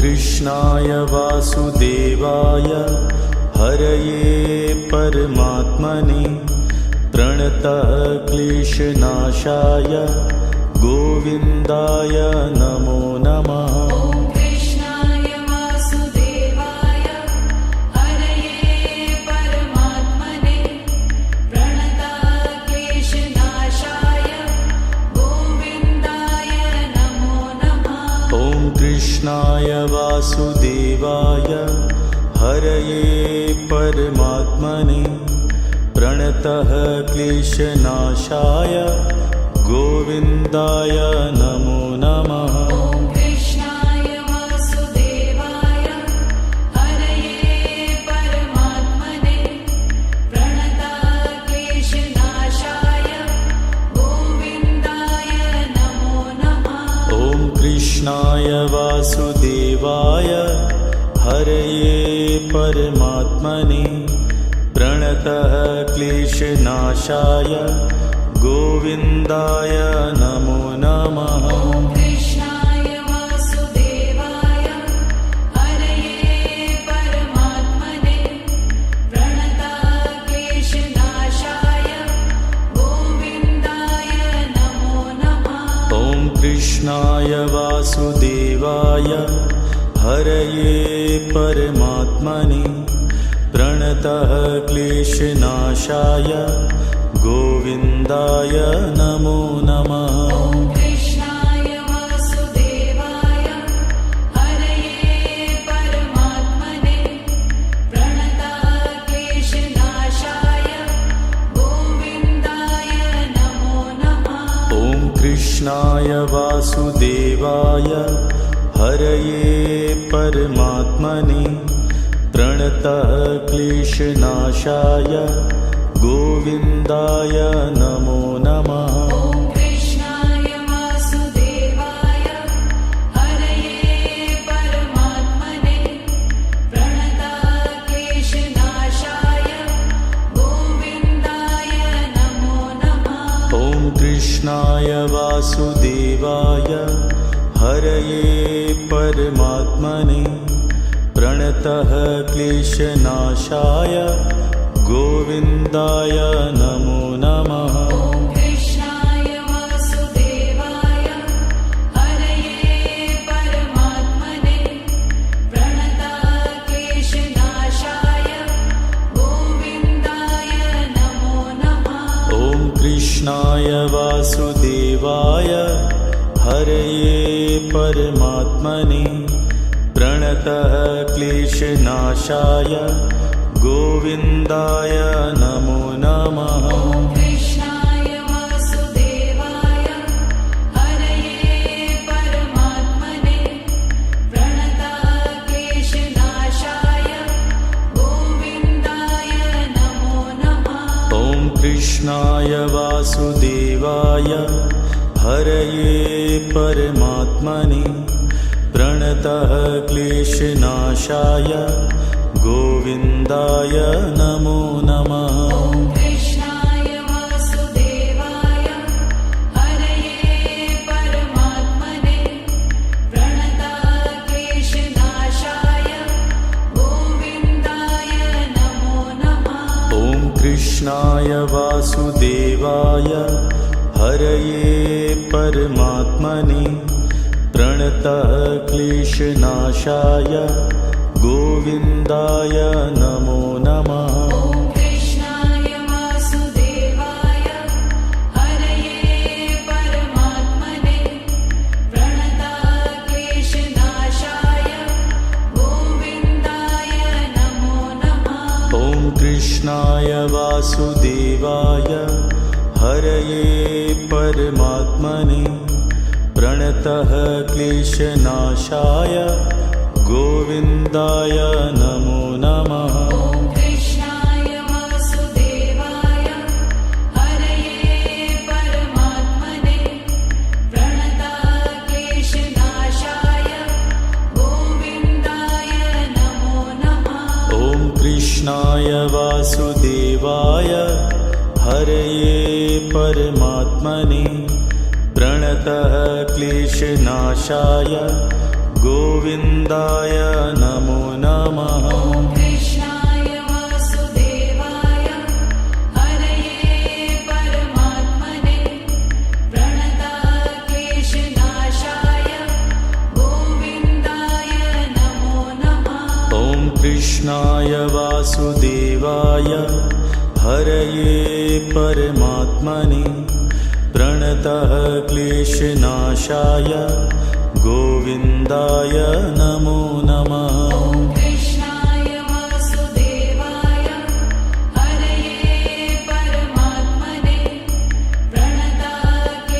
कृष्णाय वासुदेवाय हरये परमात्मने प्रणतः क्लेशनाशाय गोविन्दाय नमो नमः। कृष्णाय वासुदेवाय हरये परमात्मने प्रणतः क्लेशनाशाय गोविन्दाय नमो नमः। कृष्णाय वासुदेवाय हरये परमात्मने प्रणतः क्लेशनाशाय गोविन्दाय नमो नमः। कृष्णाय वासुदेवाय हरये परमात्मने प्रणतः क्लेशनाशाय गोविन्दाय नमो नमः। कृष्णाय वासुदेवाय हरये परमात्मने प्रणतः क्लेशनाशाय गोविन्दाय नमो नमः। कृष्णाय वासुदेवाय हरये परमात्मने प्रणतः क्लेशनाशाय गोविन्दाय नमो नमः। कृष्णाय वासुदेवाय हरये परमात्मने प्रणतः क्लेशनाशाय गोविन्दाय नमो नमः। कृष्णाय वासुदेवाय हरये परमात्मने प्रणतः क्लेशनाशाय गोविन्दाय नमो नमः। कृष्णाय वासुदेवाय हरये परमात्मने प्रणतः क्लेशनाशाय गोविन्दाय नमो नमः। कृष्णाय वासुदेवाय हरये परमात्मने प्रणतः क्लेशनाशाय गोविन्दाय नमो नमः। कृष्णाय वासुदेवाय हरये परमात्मने प्रणतः क्लेशनाशाय गोविन्दाय नमो नमः। कृष्णाय वासुदेवाय हरये परमात्मने प्रणतः क्लेशनाशाय गोविन्दाय नमो नमः। कृष्णाय वासुदेवाय हरये परमात्मने प्रणतः क्लेशनाशाय गोविन्दाय नमो नमः। कृष्णाय वासुदेवाय हरये परमात्मने प्रणतः क्लेशनाशाय गोविन्दाय नमो नमः। कृष्णाय वासुदेवाय हरये परमात्मने प्रणतः क्लेशनाशाय गोविन्दाय नमो नमः। कृष्णाय वासुदेवाय हरये परमात्मने प्रणतः क्लेशनाशाय गोविन्दाय नमो नमः। कृष्णाय वासुदेवाय हरये परमात्मने प्रणतः क्लेशनाशाय गोविन्दाय नमो नमः। कृष्णाय वासुदेवाय हरये परमात्मने प्रणतः क्लेशनाशाय गोविन्दाय नमो नमः। कृष्णाय वासुदेवाय हरये परमात्मने प्रणतः क्लेशनाशाय गोविन्दाय नमो नमः। कृष्णाय वासुदेवाय हरये परमात्मने प्रणतः क्लेशनाशाय गोविन्दाय नमो नमः। ॐ कृष्णाय वासुदेवाय हरये परमात्मने प्रणतक्लेशनाशाय गोविन्दाय नमो नमः। ॐ कृष्णाय वासुदेवाय हरये परमात्मने प्रणतः क्लेशनाशाय गोविन्दाय नमो नमः। ॐ कृष्णाय वासुदेवाय हरये परमात्मने प्रणतक्लेशनाशाय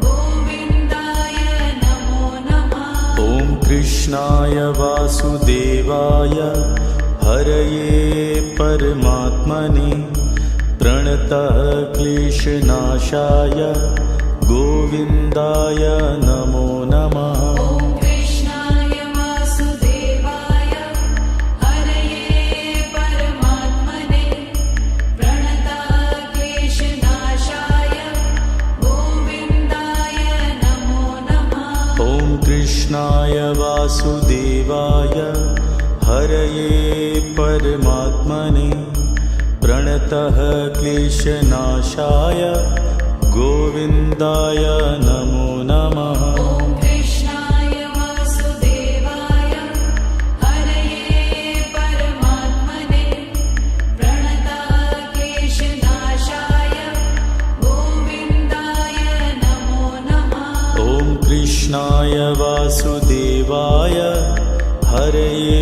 गोविन्दाय नमो नमः। ॐ कृष्णाय वासुदेवाय हरये परमात्मने प्रणतः क्लेशनाशाय गोविन्दाय नमो नमः। ॐ कृष्णाय वासुदेवाय हरये परमात्मने प्रणतक्लेशनाशाय गोविन्दाय नमो नमः। ॐ कृष्णाय वासुदेवाय हरये परमात्मने प्रणतः क्लेशनाशाय गोविन्दाय नमो नमः। ॐ कृष्णाय वासुदेवाय हरये परमात्मने प्रणतक्लेशनाशाय गोविन्दाय नमो नमः। ॐ कृष्णाय वासुदेवाय हरये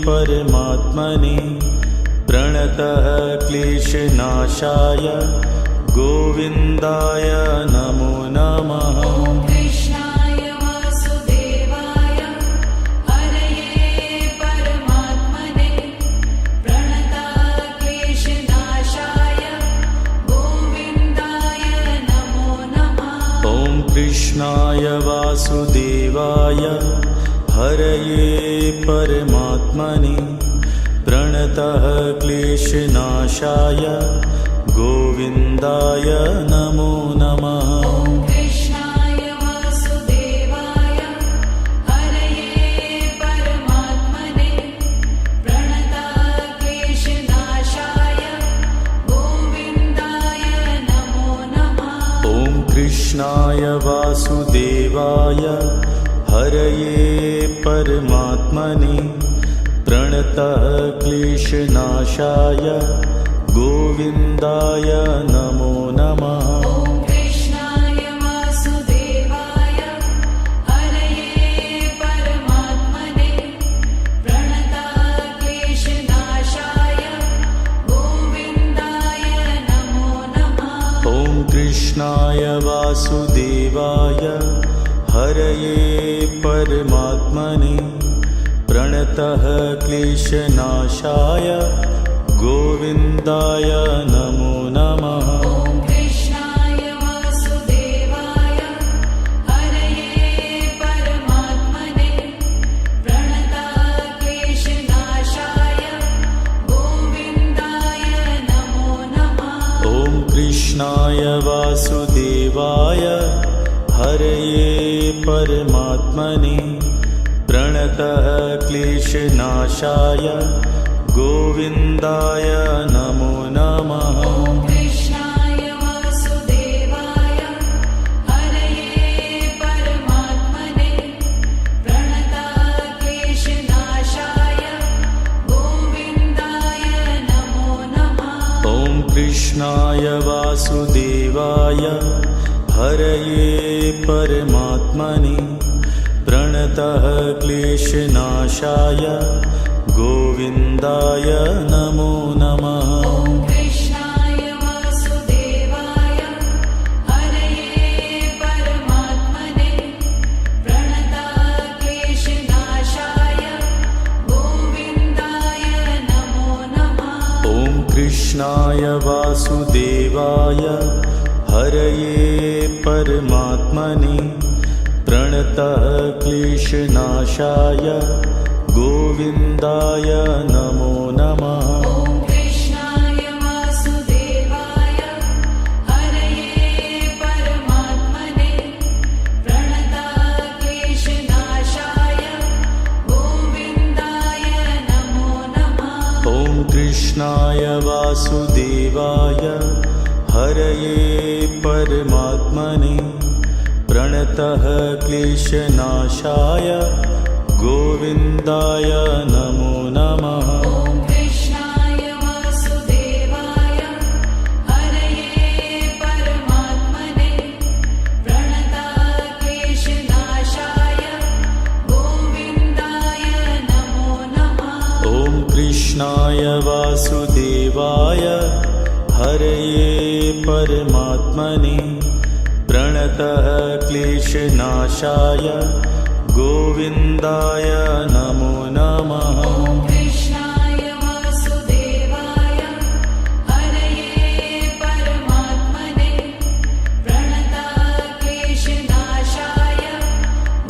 परमात्मने प्रणतः क्लेशनाशाय गोविन्दाय नमो नमः। ॐ कृष्णाय वासुदेवाय हरये परमात्मने प्रणतक्लेशनाशाय गोविन्दाय नमो नमः। ॐ कृष्णाय वासुदेवाय हरये परमात्मने प्रणतः क्लेशनाशाय गोविन्दाय नमो नमः। ॐ कृष्णाय वासुदेवाय हरये परमात्मने प्रणतक्लेशनाशाय गोविन्दाय नमो नमः। ॐ कृष्णाय वासुदेवाय हरये परमात्मने प्रणतः क्लेशनाशाय गोविन्दाय नमो नमः। ॐ कृष्णाय वासुदेवाय हरये परमात्मने प्रणतक्लेशनाशाय गोविन्दाय नमो नमः। ॐ कृष्णाय वासुदेवाय हरये परमात्मने प्रणतः क्लेशनाशाय गोविन्दाय नमो नमः। ॐ कृष्णाय वासुदेवाय हरये परमात्मने प्रणतक्लेशनाशाय गोविन्दाय नमो नमः। ॐ कृष्णाय वासुदेवाय हरये परमात्मने प्रणतः क्लेशनाशाय गोविन्दाय नमो नमः। ॐ कृष्णाय वासुदेवाय हरये परमात्मने प्रणतक्लेशनाशाय गोविन्दाय नमो नमः। ॐ कृष्णाय वासुदेवाय हरये परमात्मने प्रणतः क्लेशनाशाय गोविन्दाय नमो नमः। ॐ कृष्णाय वासुदेवाय हरये परमात्मने प्रणतक्लेशनाशाय गोविन्दाय नमो नमः। ॐ कृष्णाय वासुदेवाय हरये परमात्मने प्रणतः क्लेशनाशाय गोविन्दाय नमो नमः। ॐ कृष्णाय वासुदेवाय हरये परमात्मने प्रणतक्लेशनाशाय कृष्णाय वासुदेवाय हरये परमात्मने प्रणतः क्लेशनाशाय गोविन्दाय नमो नमः। ॐ कृष्णाय वासुदेवाय हरये परमात्मने प्रणतः क्लेशनाशाय गोविन्दाय नमो नमः। ॐ कृष्णाय वासुदेवाय हरये परमात्मने प्रणतः क्लेशनाशाय गोविन्दाय नमो नमः। ॐ कृष्णाय वासुदेवाय हरये परमात्मने प्रणतः क्लेशनाशाय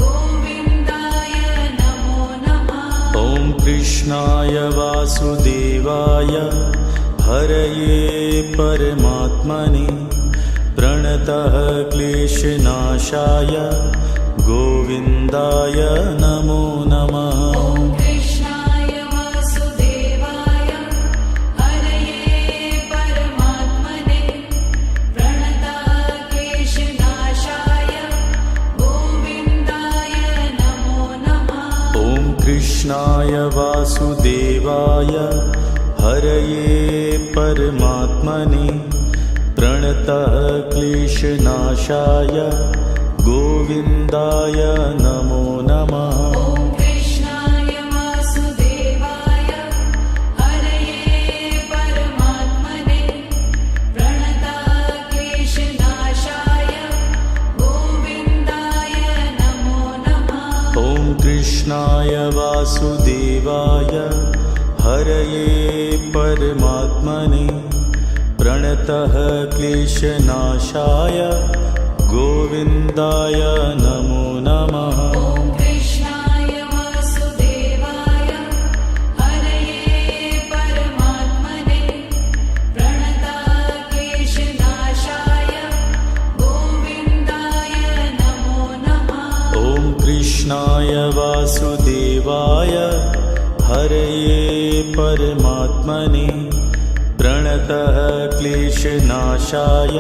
गोविन्दाय नमो नमः। ॐ कृष्णाय वासुदेवाय हरये परमात्मने प्रणतः क्लेशनाशाय गोविन्दाय नमो नमः। ॐ कृष्णाय वासुदेवाय हरये परमात्मने प्रणतः क्लेशनाशाय गोविन्दाय नमो नमः। ॐ कृष्णाय वासुदेवाय हरये परमात्मने प्रणतः क्लेशनाशाय गोविन्दाय नमो नमः। ॐ कृष्णाय वासुदेवाय हरये परमात्मने प्रणतः क्लेशनाशाय गोविन्दाय नमो नमः। ॐ कृष्णाय वासुदेवाय हरये परमात्मने प्रणतः क्लेशनाशाय गोविन्दाय नमो नमः। ॐ कृष्णाय वासुदेवाय हरये परमात्मने प्रणतः क्लेशनाशाय गोविन्दाय नमो नमः। ॐ कृष्णाय वासुदेवाय हरये परमात्मने प्रणतः क्लेशनाशाय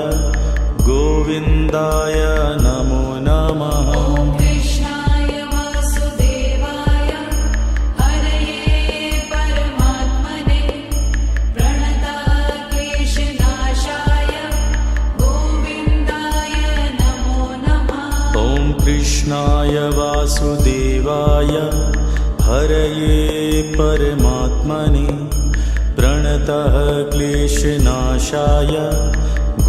गोविन्दाय नमो नमः। ॐ कृष्णाय वासुदेवाय हरये परमात्मने प्रणतः क्लेशनाशाय गोविन्दाय नमो नमः। ॐ कृष्णाय वासुदेवाय हरये परमात्मने प्रणतः क्लेशनाशाय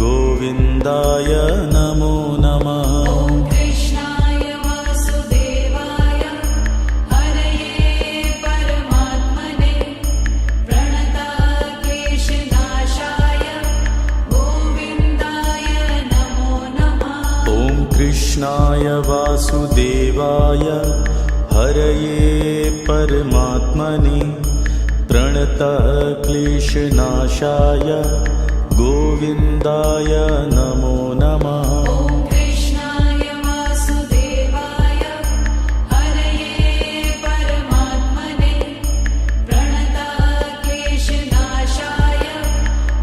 गोविन्दाय नमो नमः। ॐ कृष्णाय वासुदेवाय हरये परमात्मने प्रणतः क्लेशनाशाय गोविन्दाय नमो नमः। ॐ कृष्णाय वासुदेवाय हरये परमात्मने प्रणतः क्लेशनाशाय गोविन्दाय नमो नमः। ॐ कृष्णाय वासुदेवाय हरये परमात्मने प्रणतः क्लेशनाशाय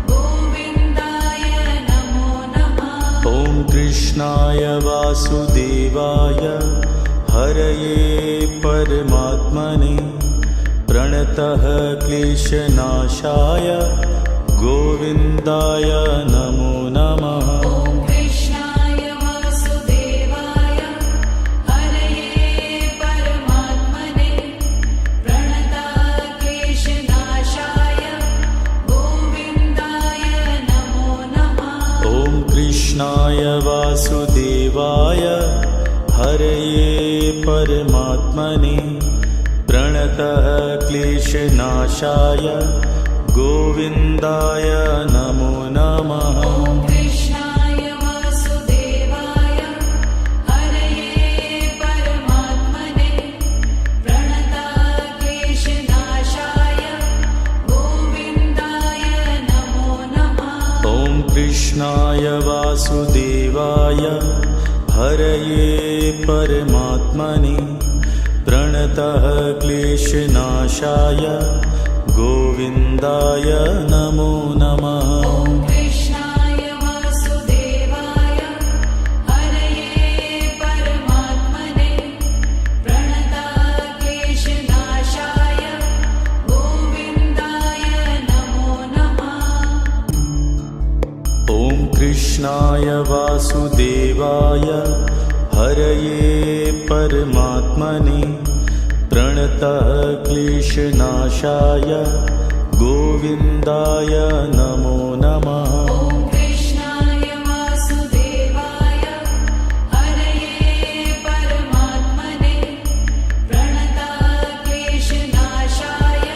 गोविन्दाय नमो नमः। ॐ कृष्णाय वासुदेवाय हरये परमात्मने प्रणतः क्लेशनाशाय गोविन्दाय नमो नमः। ॐ कृष्णाय वासुदेवाय हरये परमात्मने प्रणतः क्लेशनाशाय गोविन्दाय नमो नमः। ॐ कृष्णाय वासुदेवाय हरये परमात्मने प्रणतः क्लेशनाशाय गोविन्दाय नमो नमः। ॐ कृष्णाय वासुदेवाय हरये परमात्मने प्रणतः क्लेशनाशाय गोविन्दाय नमो नमः। ॐ कृष्णाय वासुदेवाय हरये परमात्मने प्रणतः क्लेशनाशाय गोविन्दाय नमो नमः। ॐ कृष्णाय वासुदेवाय हरये परमात्मने प्रणतक्लेशनाशाय गोविन्दाय नमो नमः। ॐ कृष्णाय वासुदेवाय हरये परमात्मने प्रणतः क्लेशनाशाय गोविन्दाय नमो नमः। ॐ कृष्णाय वासुदेवाय हरये परमात्मने प्रणतक्लेशनाशाय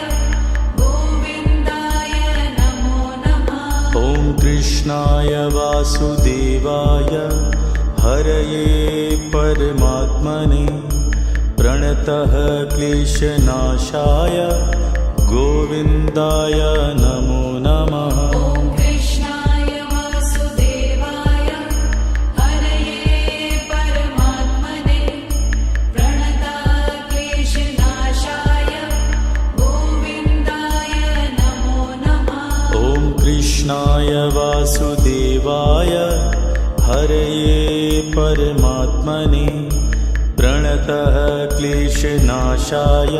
गोविन्दाय नमो नमः। ॐ कृष्णाय वासुदेवाय हरये परमात्मने प्रणतः क्लेशनाशाय गोविन्दाय नमो नमः। ॐ कृष्णाय वासुदेवाय हरये परमात्मने प्रणतक्लेशनाशाय गोविन्दाय नमो नमः। ॐ कृष्णाय वासुदेवाय हरये परमात्मने प्रणतः क्लेशनाशाय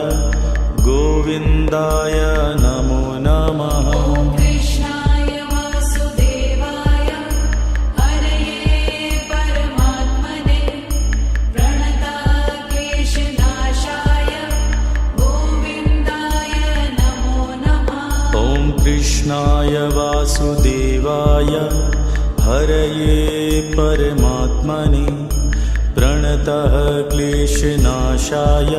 गोविन्दाय नमो नमः। ॐ कृष्णाय वासुदेवाय हरये परमात्मने प्रणतक्लेशनाशाय गोविन्दाय नमो नमः। ॐ कृष्णाय वासुदेवाय हरये परमात्मने प्रणतः क्लेशनाशाय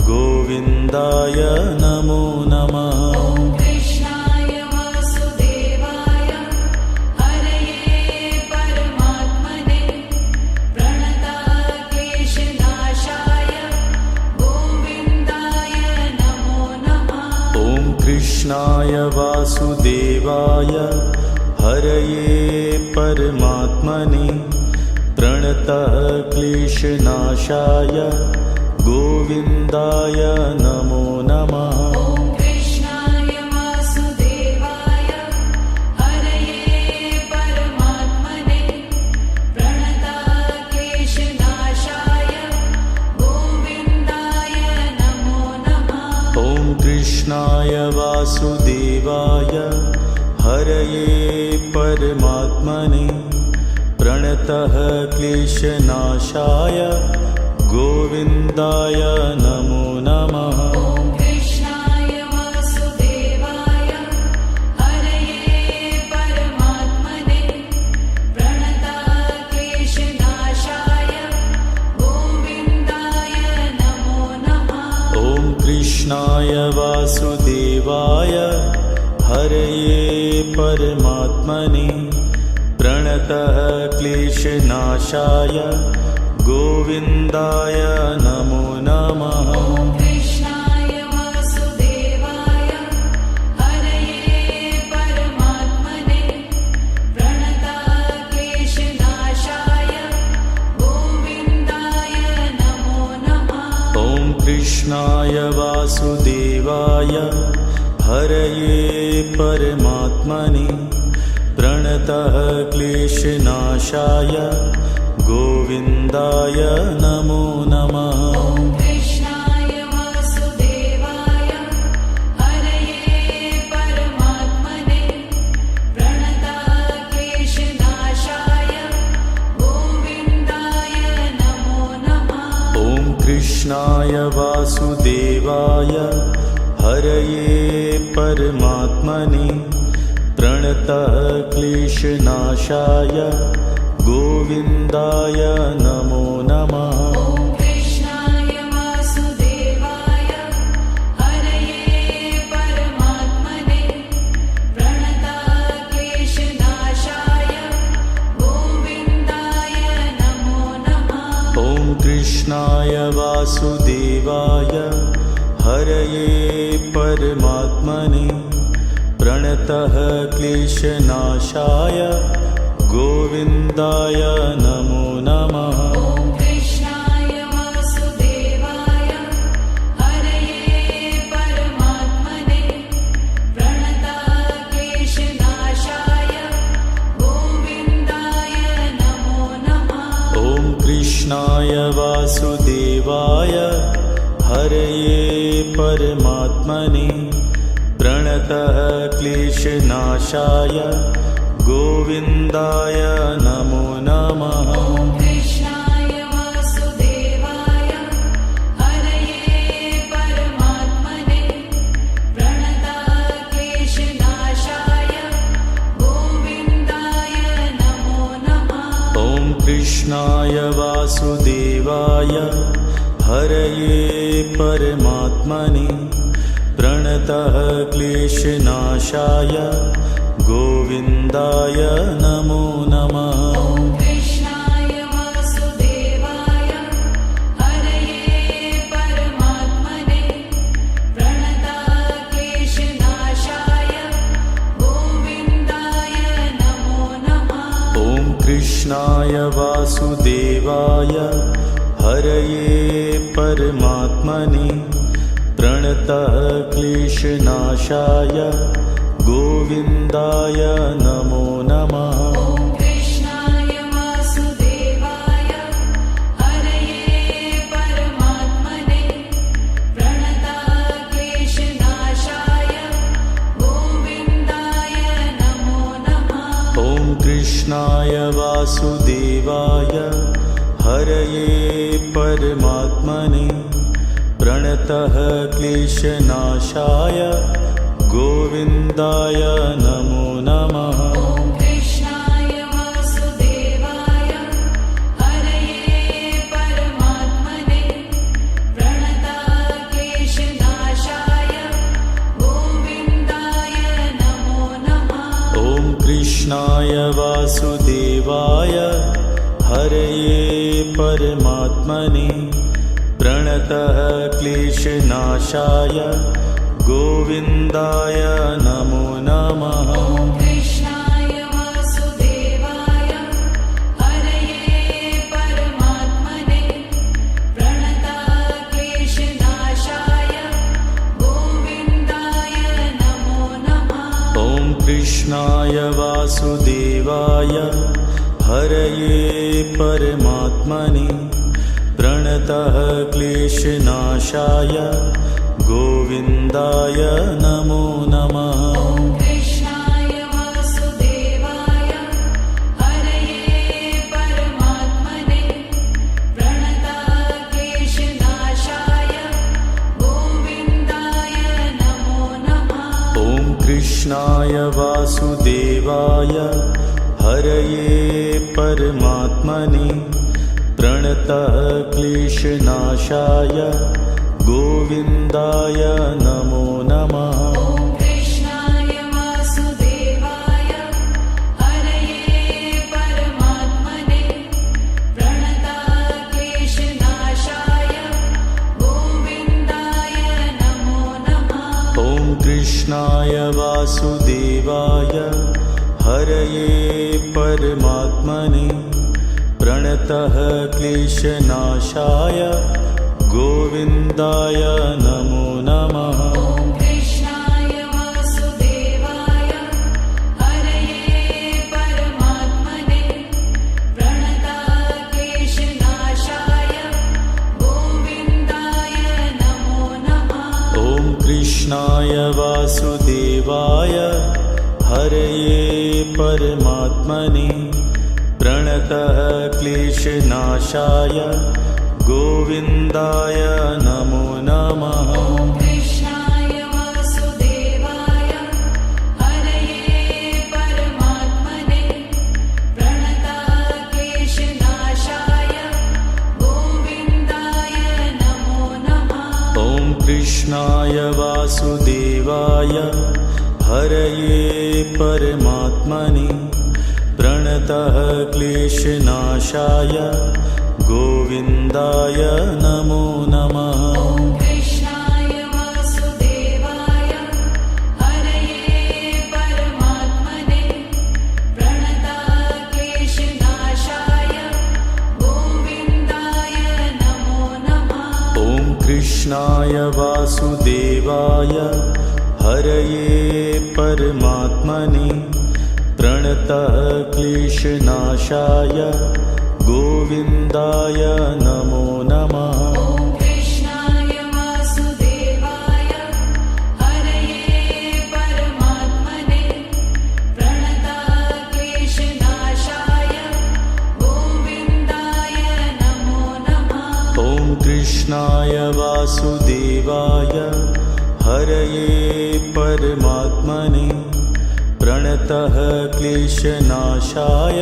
गोविन्दाय नमो नमः। ॐ कृष्णाय वासुदेवाय हरये परमात्मने प्रणतक्लेशनाशाय गोविन्दाय नमो नमः। ॐ कृष्णाय वासुदेवाय हरये परमात्मने प्रणतः क्लेशनाशाय गोविन्दाय नमो नमः। ॐ कृष्णाय वासुदेवाय हरये परमात्मने प्रणतक्लेशनाशाय गोविन्दाय नमो नमः। ॐ कृष्णाय वासुदेवाय हरये परमात्मने प्रणतः क्लेशनाशाय गोविन्दाय नमो नमः। ॐ कृष्णाय वासुदेवाय हरये परमात्मने प्रणतक्लेशनाशाय गोविन्दाय नमो नमः। ॐ कृष्णाय वासुदेवाय हरये परमात्मने प्रणतः क्लेशनाशाय गोविन्दाय नमो नमः। ॐ कृष्णाय वासुदेवाय हरये परमात्मने प्रणतक्लेशनाशाय गोविन्दाय नमो नमः। ॐ कृष्णाय वासुदेवाय हरये परमात्मने प्रणतः क्लेशनाशाय गोविन्दाय नमो नमः। ॐ कृष्णाय वासुदेवाय हरये परमात्मने प्रणतक्लेशनाशाय गोविन्दाय नमो नमः। ॐ कृष्णाय वासुदेवाय हरये परमात्मने प्रणतः क्लेशनाशाय गोविन्दाय नमो नमः। ॐ कृष्णाय वासुदेवाय हरये परमात्मने प्रणतक्लेशनाशाय गोविन्दाय नमो नमः। ॐ कृष्णाय वासुदेवाय हरये परमात्मने प्रणतः क्लेशनाशाय गोविन्दाय नमो नमः। ॐ कृष्णाय वासुदेवाय हरये परमात्मने कृष्णाय वासुदेवाय हरये परमात्मने प्रणतः क्लेशनाशाय गोविन्दाय नमो नमः। ॐ कृष्णाय वासुदेवाय हरये परमात्मने प्रणतः क्लेशनाशाय गोविन्दाय नमो नमः। ॐ कृष्णाय वासुदेवाय हरये परमात्मने प्रणतः क्लेशनाशाय गोविन्दाय नमो नमः। ॐ कृष्णाय वासुदेवाय हरये परमात्मने प्रणतः क्लेशनाशाय गोविन्दाय नमो नमः। ॐ कृष्णाय वासुदेवाय हरये परमात्मने प्रणतः क्लेशनाशाय गोविन्दाय नमो नमः। ॐ कृष्णाय वासुदेवाय हरये परमात्मने प्रणतः क्लेशनाशाय गोविन्दाय नमो नमः। ॐ कृष्णाय वासुदेवाय हरये परमात्मने प्रणतः क्लेशनाशाय गोविन्दाय नमो नमः। ॐ कृष्णाय वासुदेवाय हरये परमात्मने प्रणतः क्लेशनाशाय गोविन्दाय नमो नमः। ॐ कृष्णाय वासुदेवाय हरये परमात्मने प्रणतः क्लेशनाशाय गोविन्दाय नमो नमः। ॐ कृष्णाय वासुदेवाय हरये परमात्मने प्रणतः क्लेशनाशाय गोविन्दाय नमो नमः। ॐ कृष्णाय वासुदेवाय हरये परमात्मने प्रणतः क्लेशनाशाय गोविन्दाय नमो नमः। ॐ कृष्णाय वासुदेवाय हरये परमात्मने प्रणतः क्लेशनाशाय गोविन्दाय नमो नमः। ॐ कृष्णाय वासुदेवाय हरये परमात्मने प्रणतः क्लेशनाशाय गोविन्दाय नमो नमः। ॐ कृष्णाय वासुदेवाय हरये परमात्मने प्रणतः क्लेशनाशाय गोविन्दाय नमो नमः। ॐ कृष्णाय वासुदेवाय हरये परमात्मने प्रणतः क्लेशनाशाय गोविन्दाय नमो नमः। ॐ कृष्णाय वासुदेवाय हरये परमात्मने प्रणतः क्लेशनाशाय गोविन्दाय नमो नमः। ॐ कृष्णाय वासुदेवाय हरये परमात्मने प्रणतः क्लेशनाशाय गोविन्दाय नमो नमः। ॐ कृष्णाय वासुदेवाय हरये परमात्मने प्रणतः क्लेशनाशाय गोविन्दाय नमो नमः। ॐ कृष्णाय वासुदेवाय हरये परमात्मने प्रणतः क्लेशनाशाय गोविन्दाय नमो नमः। ॐ कृष्णाय वासुदेवाय हरये परमात्मने प्रणतः क्लेशनाशाय गोविन्दाय नमो नमः। ॐ कृष्णाय वासुदेवाय हरये परमात्मने प्रणतः क्लेशनाशाय गोविन्दाय नमो नमः। ॐ कृष्णाय वासुदेवाय हरये परमात्मने प्रणतक्लेशनाशाय गोविन्दाय नमो नमः। ॐ कृष्णाय वासुदेवाय हरये परमात्मने प्रणतः क्लेशनाशाय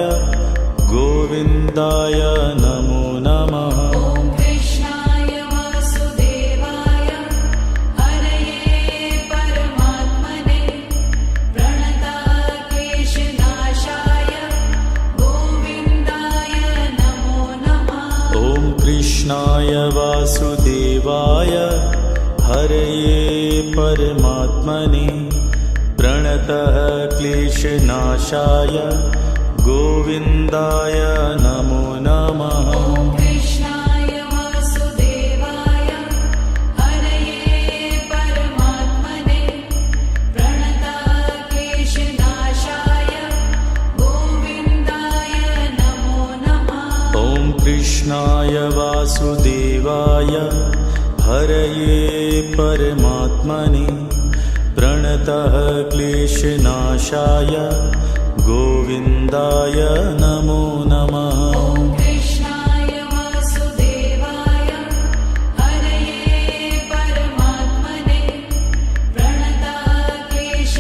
गोविन्दाय नमो नमः। ॐ कृष्णाय वासुदेवाय हरये परमात्मने प्रणतक्लेशनाशाय गोविन्दाय नमो नमः। ॐ कृष्णाय वासुदेवाय हरये परमात्मने प्रणतः क्लेशनाशाय गोविन्दाय नमो नमः। ॐ कृष्णाय वासुदेवाय हरये परमात्मने प्रणतक्लेशनाशाय गोविन्दाय नमो नमः। ॐ कृष्णाय वासुदेवाय हरये परमात्मने प्रणतः क्लेशनाशाय गोविन्दाय नमो नमः। ॐ कृष्णाय वासुदेवाय हरये परमात्मने प्रणतक्लेशनाशाय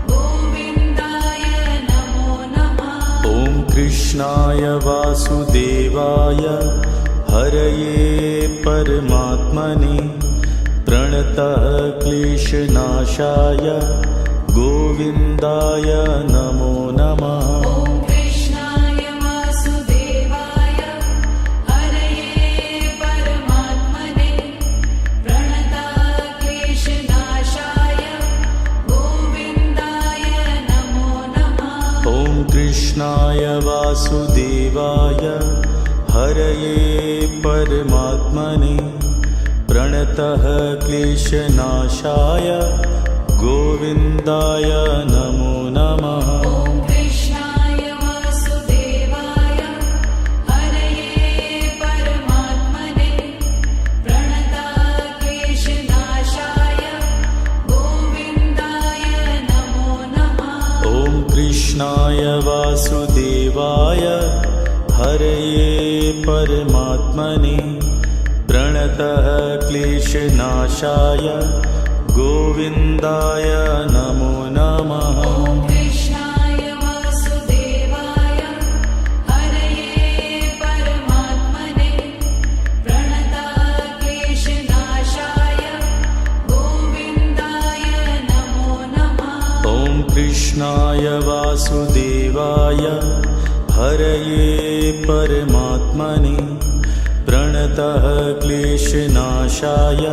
गोविन्दाय नमो नमः। ॐ कृष्णाय वासुदेवाय हरये परमात्मने प्रणतः क्लेशनाशाय गोविन्दाय नमो नमः। ॐ कृष्णाय वासुदेवाय हरये परमात्मने प्रणतक्लेशनाशाय गोविन्दाय नमो नमः। ॐ कृष्णाय वासुदेवाय हरये परमात्मने प्रणतः क्लेशनाशाय गोविन्दाय नमो नमः। ॐ कृष्णाय वासुदेवाय हरये परमात्मने प्रणतक्लेशनाशाय गोविन्दाय नमो नमः। ॐ कृष्णाय वासुदेवाय हरये परमात्मने प्रणतः क्लेशनाशाय गोविन्दाय नमो नमः। ॐ कृष्णाय वासुदेवाय हरये परमात्मने प्रणतक्लेशनाशाय गोविन्दाय नमो नमः। ॐ कृष्णाय वासुदेवाय हरये परमात्मने प्रणतः क्लेशनाशाय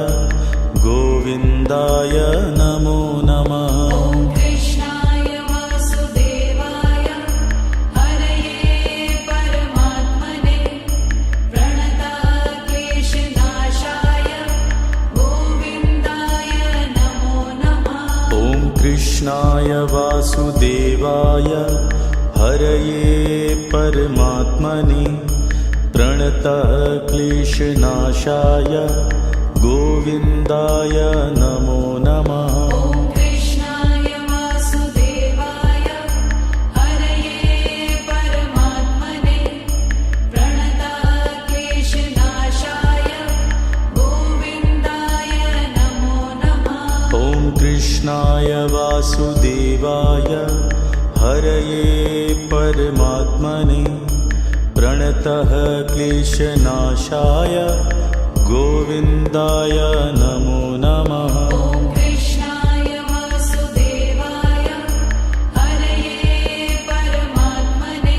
गोविन्दाय नमो नमः। ॐ कृष्णाय वासुदेवाय हरये परमात्मने प्रणतक्लेशनाशाय गोविन्दाय नमो नमः। ॐ कृष्णाय वासुदेवाय हरये परमात्मने प्रणतः क्लेशनाशाय गोविन्दाय नमो नमः। ॐ कृष्णाय वासुदेवाय हरये परमात्मने प्रणतक्लेशनाशाय गोविन्दाय नमो नमः। ॐ कृष्णाय वासुदेवाय हरये परमात्मने प्रणतः क्लेशनाशाय गोविन्दाय नमो नमः। ॐ कृष्णाय वासुदेवाय हरये परमात्मने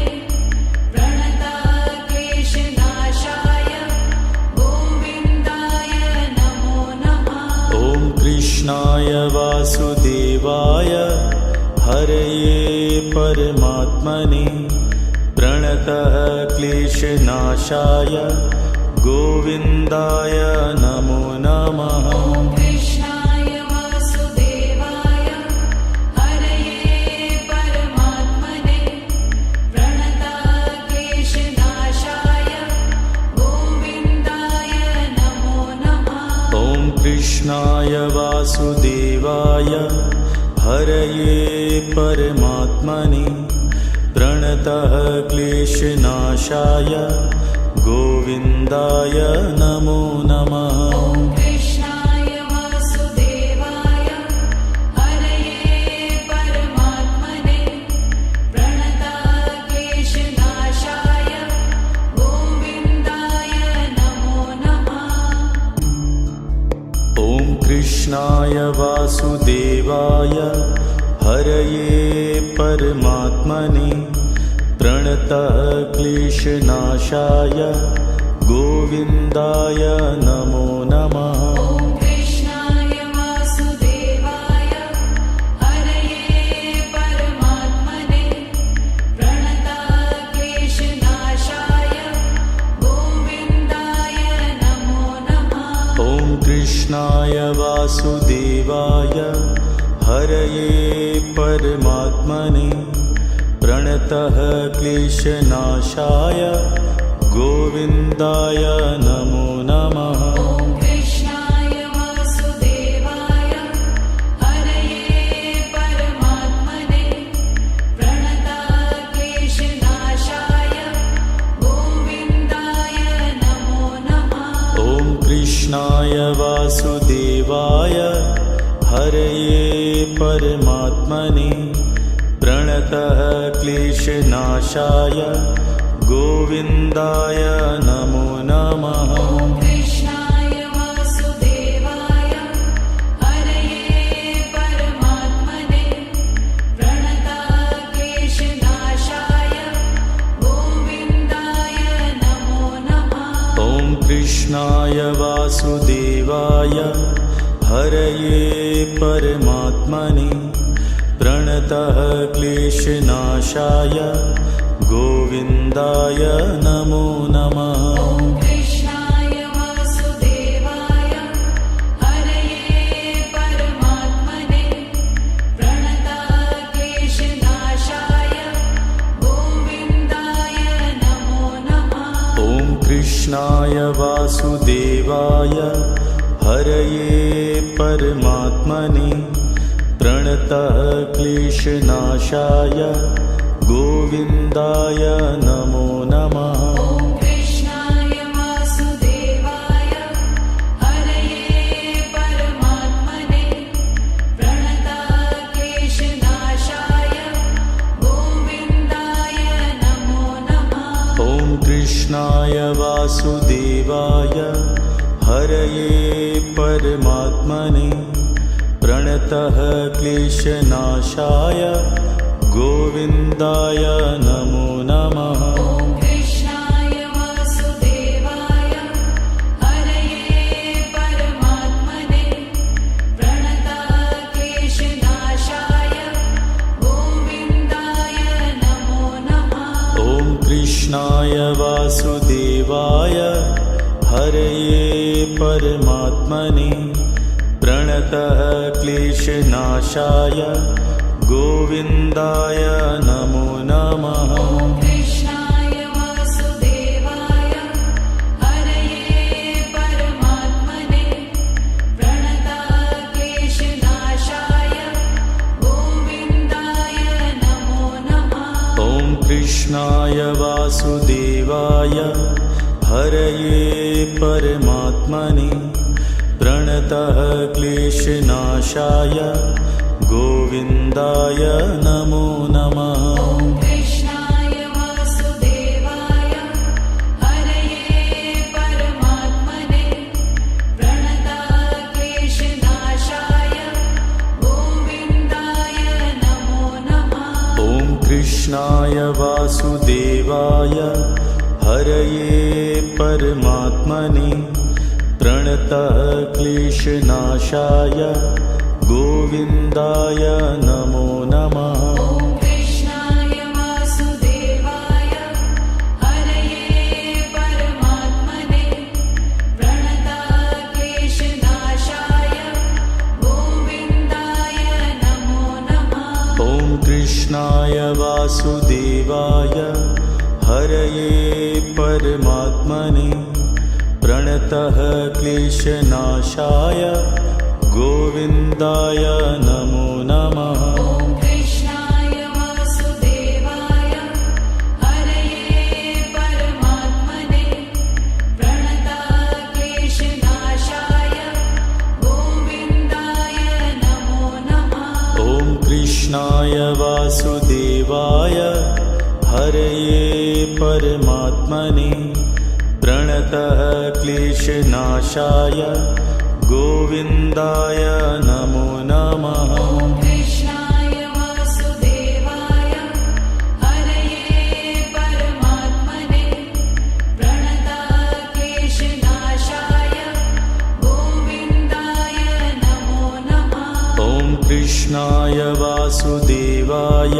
प्रणतक्लेशनाशाय गोविन्दाय नमो नमः। ॐ कृष्णाय वासुदेवाय हरये परमात्मने प्रणतः क्लेशनाशाय गोविन्दाय नमो नमः। ॐ कृष्णाय वासुदेवाय हरये परमात्मने प्रणतक्लेशनाशाय कृष्णाय वासुदेवाय हरये परमात्मने प्रणतः क्लेशनाशाय गोविन्दाय नमो नमः। ॐ कृष्णाय वासुदेवाय हरये परमात्मने प्रणतः क्लेशनाशाय गोविन्दाय नमो नमः। ॐ कृष्णाय वासुदेवाय हरये परमात्मने प्रणतः क्लेशनाशाय गोविन्दाय नमो नमः। ॐ कृष्णाय वासुदेवाय हरये परमात्मने प्रणतः क्लेशनाशाय गोविन्दाय नमो नमः। ॐ कृष्णाय वासुदेवाय हरये परमात्मने प्रणतः क्लेशनाशाय गोविन्दाय नमो नमः। ॐ कृष्णाय वासुदेवाय हरये परमात्मने प्रणतः क्लेशनाशाय गोविन्दाय नमो नमः। ॐ कृष्णाय वासुदेवाय हरये परमात्मने प्रणतः क्लेशनाशाय गोविन्दाय नमो नमः। ॐ कृष्णाय वासुदेवाय हरये परमात्मने प्रणतः क्लेशनाशाय गोविन्दाय नमो नमः। ॐ कृष्णाय वासुदेवाय हरये परमात्मने प्रणतः क्लेशनाशाय गोविन्दाय नमो नमः। ॐ कृष्णाय वासुदेवाय हरये परमात्मने प्रणतः क्लेशनाशाय गोविन्दाय नमो नमः। ॐ कृष्णाय वासुदेवाय हरये परमात्मने प्रणतः क्लेशनाशाय गोविन्दाय नमो नमः। ॐ कृष्णाय वासुदेवाय हरये परमात्मने प्रणतः क्लेशनाशाय गोविन्दाय नमो नमः। ॐ कृष्णाय वासुदेवाय हरये परमात्मने प्रणतः क्लेशनाशाय गोविन्दाय नमो नमः। ॐ कृष्णाय वासुदेवाय हरये परमात्मने प्रणतः क्लेशनाशाय गोविन्दाय नमो नमः। ॐ कृष्णाय वासुदेवाय हरये परमात्मने प्रणतः क्लेशनाशाय गोविन्दाय नमो नमः। ॐ कृष्णाय वासुदेवाय हरये परमात्मने प्रणतः क्लेशनाशाय गोविन्दाय नमो नमः। ॐ कृष्णाय वासुदेवाय हरये परमात्मने प्रणतः क्लेशनाशाय गोविन्दाय नमो नमः। ॐ कृष्णाय वासुदेवाय हरये परमात्मने प्रणतः क्लेशनाशाय गोविन्दाय नमो नमः। ॐ कृष्णाय वासुदेवाय हरये परमात्मने प्रणतः क्लेशनाशाय गोविन्दाय नमो नमः। ॐ कृष्णाय वासुदेवाय हरये परमात्मने प्रणतः क्लेशनाशाय गोविन्दाय नमो नमः। ॐ कृष्णाय वासुदेवाय हरये परमात्मने प्रणतः क्लेशनाशाय गोविन्दाय नमो नमः। ॐ कृष्णाय वासुदेवाय हरये परमात्मने प्रणतक्लेशनाशाय गोविन्दाय नमो नमः। ॐ कृष्णाय वासुदेवाय हरये परमात्मने प्रणतः क्लेशनाशाय गोविन्दाय नमो नमः। ॐ कृष्णाय वासुदेवाय हरये परमात्मने प्रणतक्लेशनाशाय गोविन्दाय नमो नमः। ॐ कृष्णाय वासुदेवाय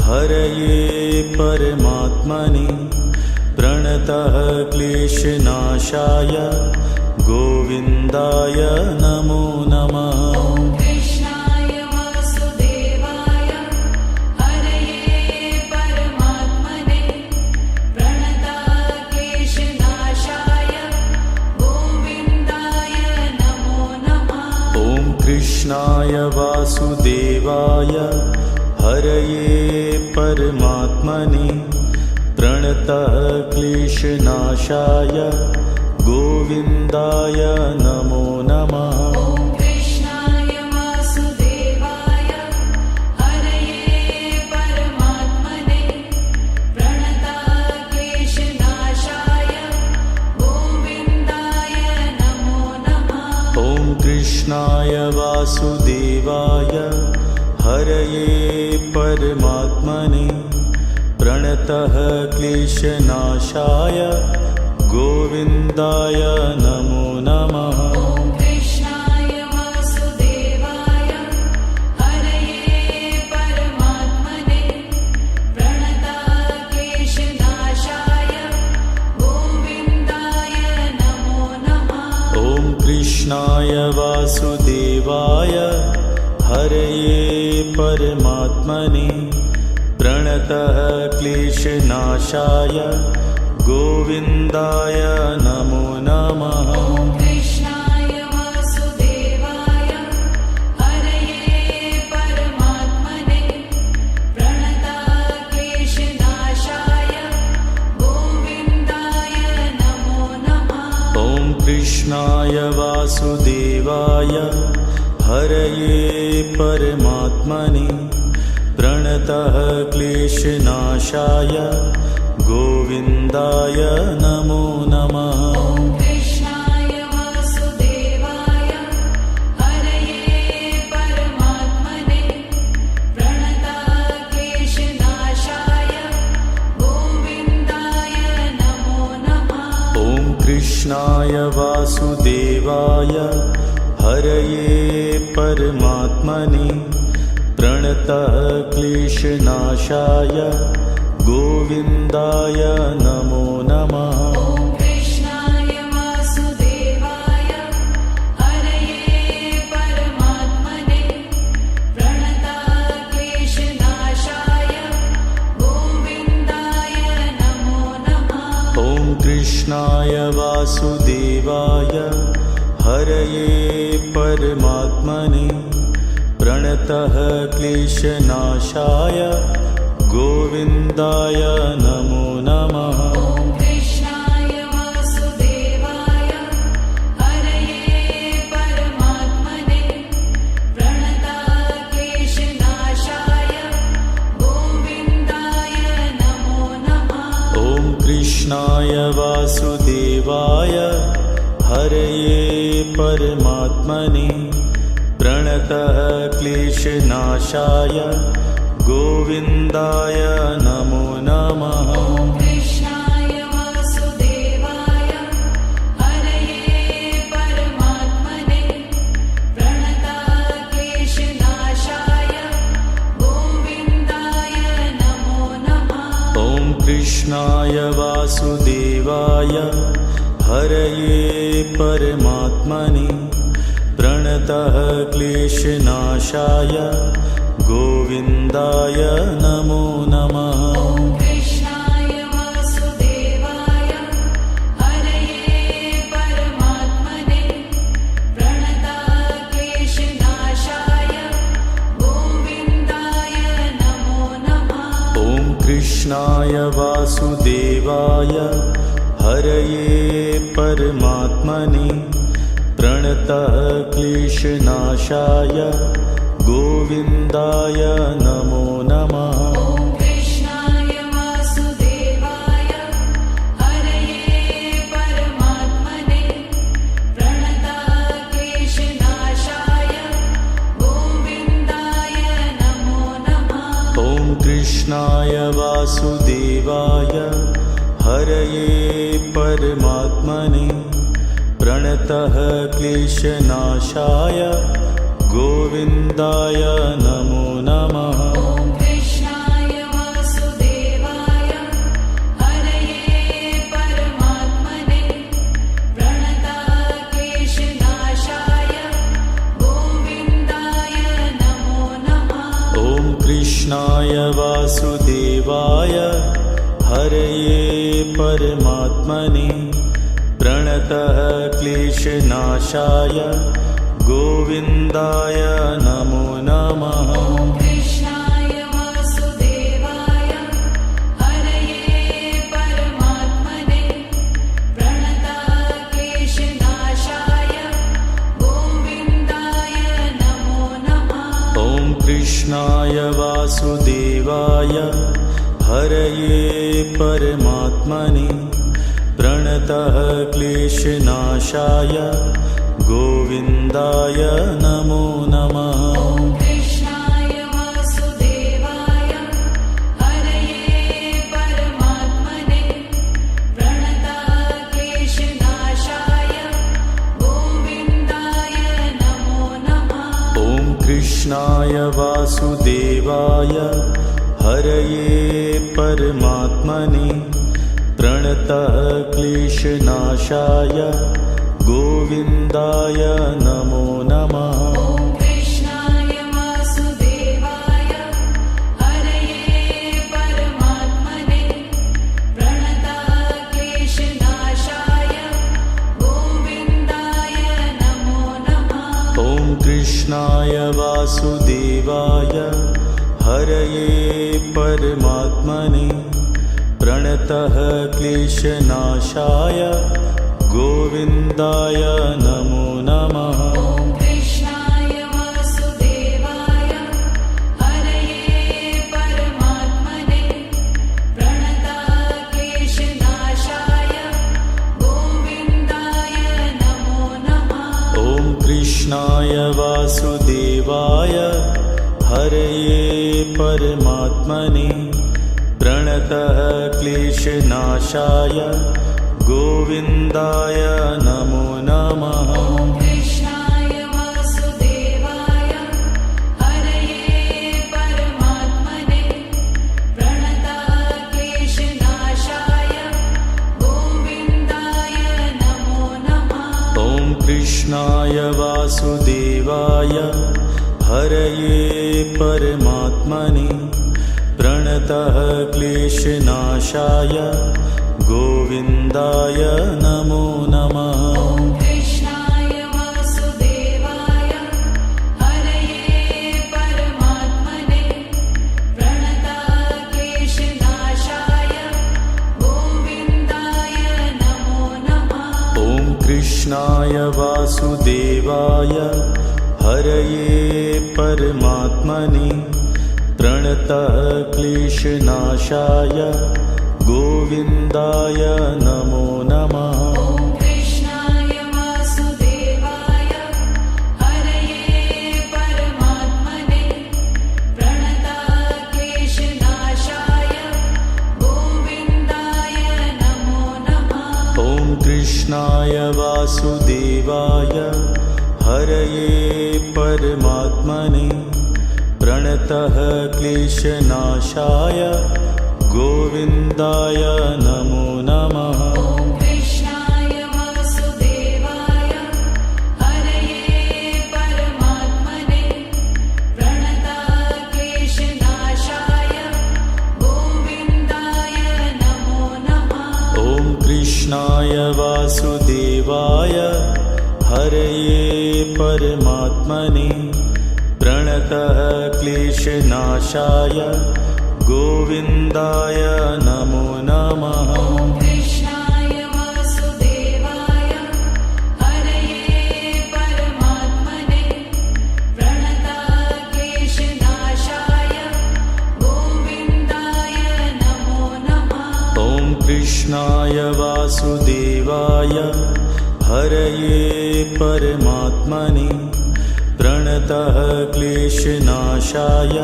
हरये परमात्मने प्रणतः क्लेशनाशाय गोविन्दाय नमो नमः। ॐ कृष्णाय वासुदेवाय हरये परमात्मने प्रणतक्लेशनाशाय गोविन्दाय नमो नमः। ॐ कृष्णाय वासुदेवाय हरये परमात्मने प्रणतः क्लेशनाशाय गोविन्दाय नमो नमः। ॐ कृष्णाय वासुदेवाय हरये परमात्मने प्रणतक्लेशनाशाय गोविन्दाय नमो नमः। ॐ कृष्णाय वासुदेवाय हरये परमात्मने प्रणतः क्लेशनाशाय गोविन्दाय नमो नमः। ॐ कृष्णाय वासुदेवाय हरये परमात्मने प्रणतक्लेशनाशाय गोविन्दाय नमो नमः। ॐ कृष्णाय वासुदेवाय हरये परमात्मने प्रणतः क्लेशनाशाय गोविन्दाय नमो नमः। ॐ कृष्णाय वासुदेवाय हरये परमात्मने प्रणतक्लेशनाशाय गोविन्दाय नमो नमः। ॐ कृष्णाय वासुदेवाय हरये परमात्मने प्रणतः क्लेशनाशाय गोविन्दाय नमो नमः। ॐ कृष्णाय वासुदेवाय हरये परमात्मने प्रणतक्लेशनाशाय गोविन्दाय नमो नमः। ॐ कृष्णाय वासुदेवाय हरये परमात्मने प्रणतः क्लेशनाशाय गोविन्दाय नमो नमः। ॐ कृष्णाय वासुदेवाय हरये परमात्मने प्रणतक्लेशनाशाय गोविन्दाय नमो नमः। ॐ कृष्णाय वासुदेवाय हरये परमात्मने प्रणतः क्लेशनाशाय गोविन्दाय नमो नमः। ॐ कृष्णाय वासुदेवाय हरये परमात्मने प्रणतक्लेशनाशाय गोविन्दाय नमो नमः। ॐ कृष्णाय वासुदेवाय हरये परमात्मने प्रणतः क्लेशनाशाय गोविन्दाय नमो नमः। ॐ कृष्णाय वासुदेवाय हरये परमात्मने प्रणतक्लेशनाशाय गोविन्दाय नमो नमः। ॐ कृष्णाय वासुदेवाय हरये परमात्मने प्रणतः क्लेशनाशाय गोविन्दाय नमो नमः। ॐ कृष्णाय वासुदेवाय हरये कृष्णाय वासुदेवाय हरये परमात्मने प्रणतः क्लेशनाशाय गोविन्दाय नमो नमः। ॐ कृष्णाय वासुदेवाय हरये परमात्मने प्रणतः क्लेशनाशाय गोविन्दाय नमो नमः। ॐ कृष्णाय वासुदेवाय हरये परमात्मने प्रणतः क्लेशनाशाय गोविन्दाय नमो नमः। ॐ कृष्णाय वासुदेवाय हरये परमात्मने प्रणतः क्लेशनाशाय गोविन्दाय नमो नमः। ॐ कृष्णाय वासुदेवाय हरये परमात्मने प्रणतः क्लेशनाशाय गोविन्दाय नमो नमः। ॐ कृष्णाय वासुदेवाय हरये परमात्मने प्रणतः क्लेशनाशाय गोविन्दाय नमो नमः। ॐ कृष्णाय वासुदेवाय हरये परमात्मने प्रणतः क्लेशनाशाय गोविन्दाय नमो नमः। ॐ कृष्णाय वासुदेवाय हरये परमात्मने प्रणतः क्लेशनाशाय गोविन्दाय नमो नमः। ॐ कृष्णाय वासुदेवाय हरये परमात्मने प्रणतः क्लेशनाशाय गोविन्दाय नमो नमः। ॐ कृष्णाय वासुदेवाय हरये परमात्मने प्रणतः क्लेशनाशाय गोविन्दाय नमो नमः। ॐ कृष्णाय वासुदेवाय हरये परमात्मने प्रणतः क्लेशनाशाय गोविन्दाय नमो नमः। ॐ कृष्णाय वासुदेवाय हरये परमात्मने प्रणतः क्लेशनाशाय गोविन्दाय नमो नमः। ॐ कृष्णाय वासुदेवाय हरये परमात्मने प्रणतः क्लेशनाशाय गोविन्दाय नमो नमः। ॐ कृष्णाय वासुदेवाय हरये परमात्मने प्रणतः क्लेशनाशाय गोविन्दाय नमो नमः। ॐ कृष्णाय वासुदेवाय हरये परमात्मने प्रणतः क्लेशनाशाय गोविन्दाय नमो नमः। ॐ कृष्णाय वासुदेवाय हरये परमात्मने प्रणतः क्लेशनाशाय गोविन्दाय नमो नमः। ॐ कृष्णाय वासुदेवाय हरये परमात्मने प्रणतः क्लेशनाशाय गोविन्दाय नमो नमः। ॐ कृष्णाय वासुदेवाय हरये परमात्मने प्रणतः क्लेशनाशाय गोविन्दाय नमो नमः। ॐ कृष्णाय वासुदेवाय हरये परमात्मने प्रणतः क्लेशनाशाय गोविन्दाय नमो नमः। ॐ कृष्णाय वासुदेवाय हरये परमात्मने प्रणतः क्लेशनाशाय गोविन्दाय नमो नमः। ॐ कृष्णाय वासुदेवाय हरये परमात्मने प्रणतः क्लेशनाशाय गोविन्दाय नमो नमः। ॐ कृष्णाय वासुदेवाय हरये परमात्मने प्रणताक्लेशनाशाय गोविन्दाय नमो नमः। ॐ कृष्णाय वासुदेवाय हरये परमात्मने प्रणतः क्लेशनाशाय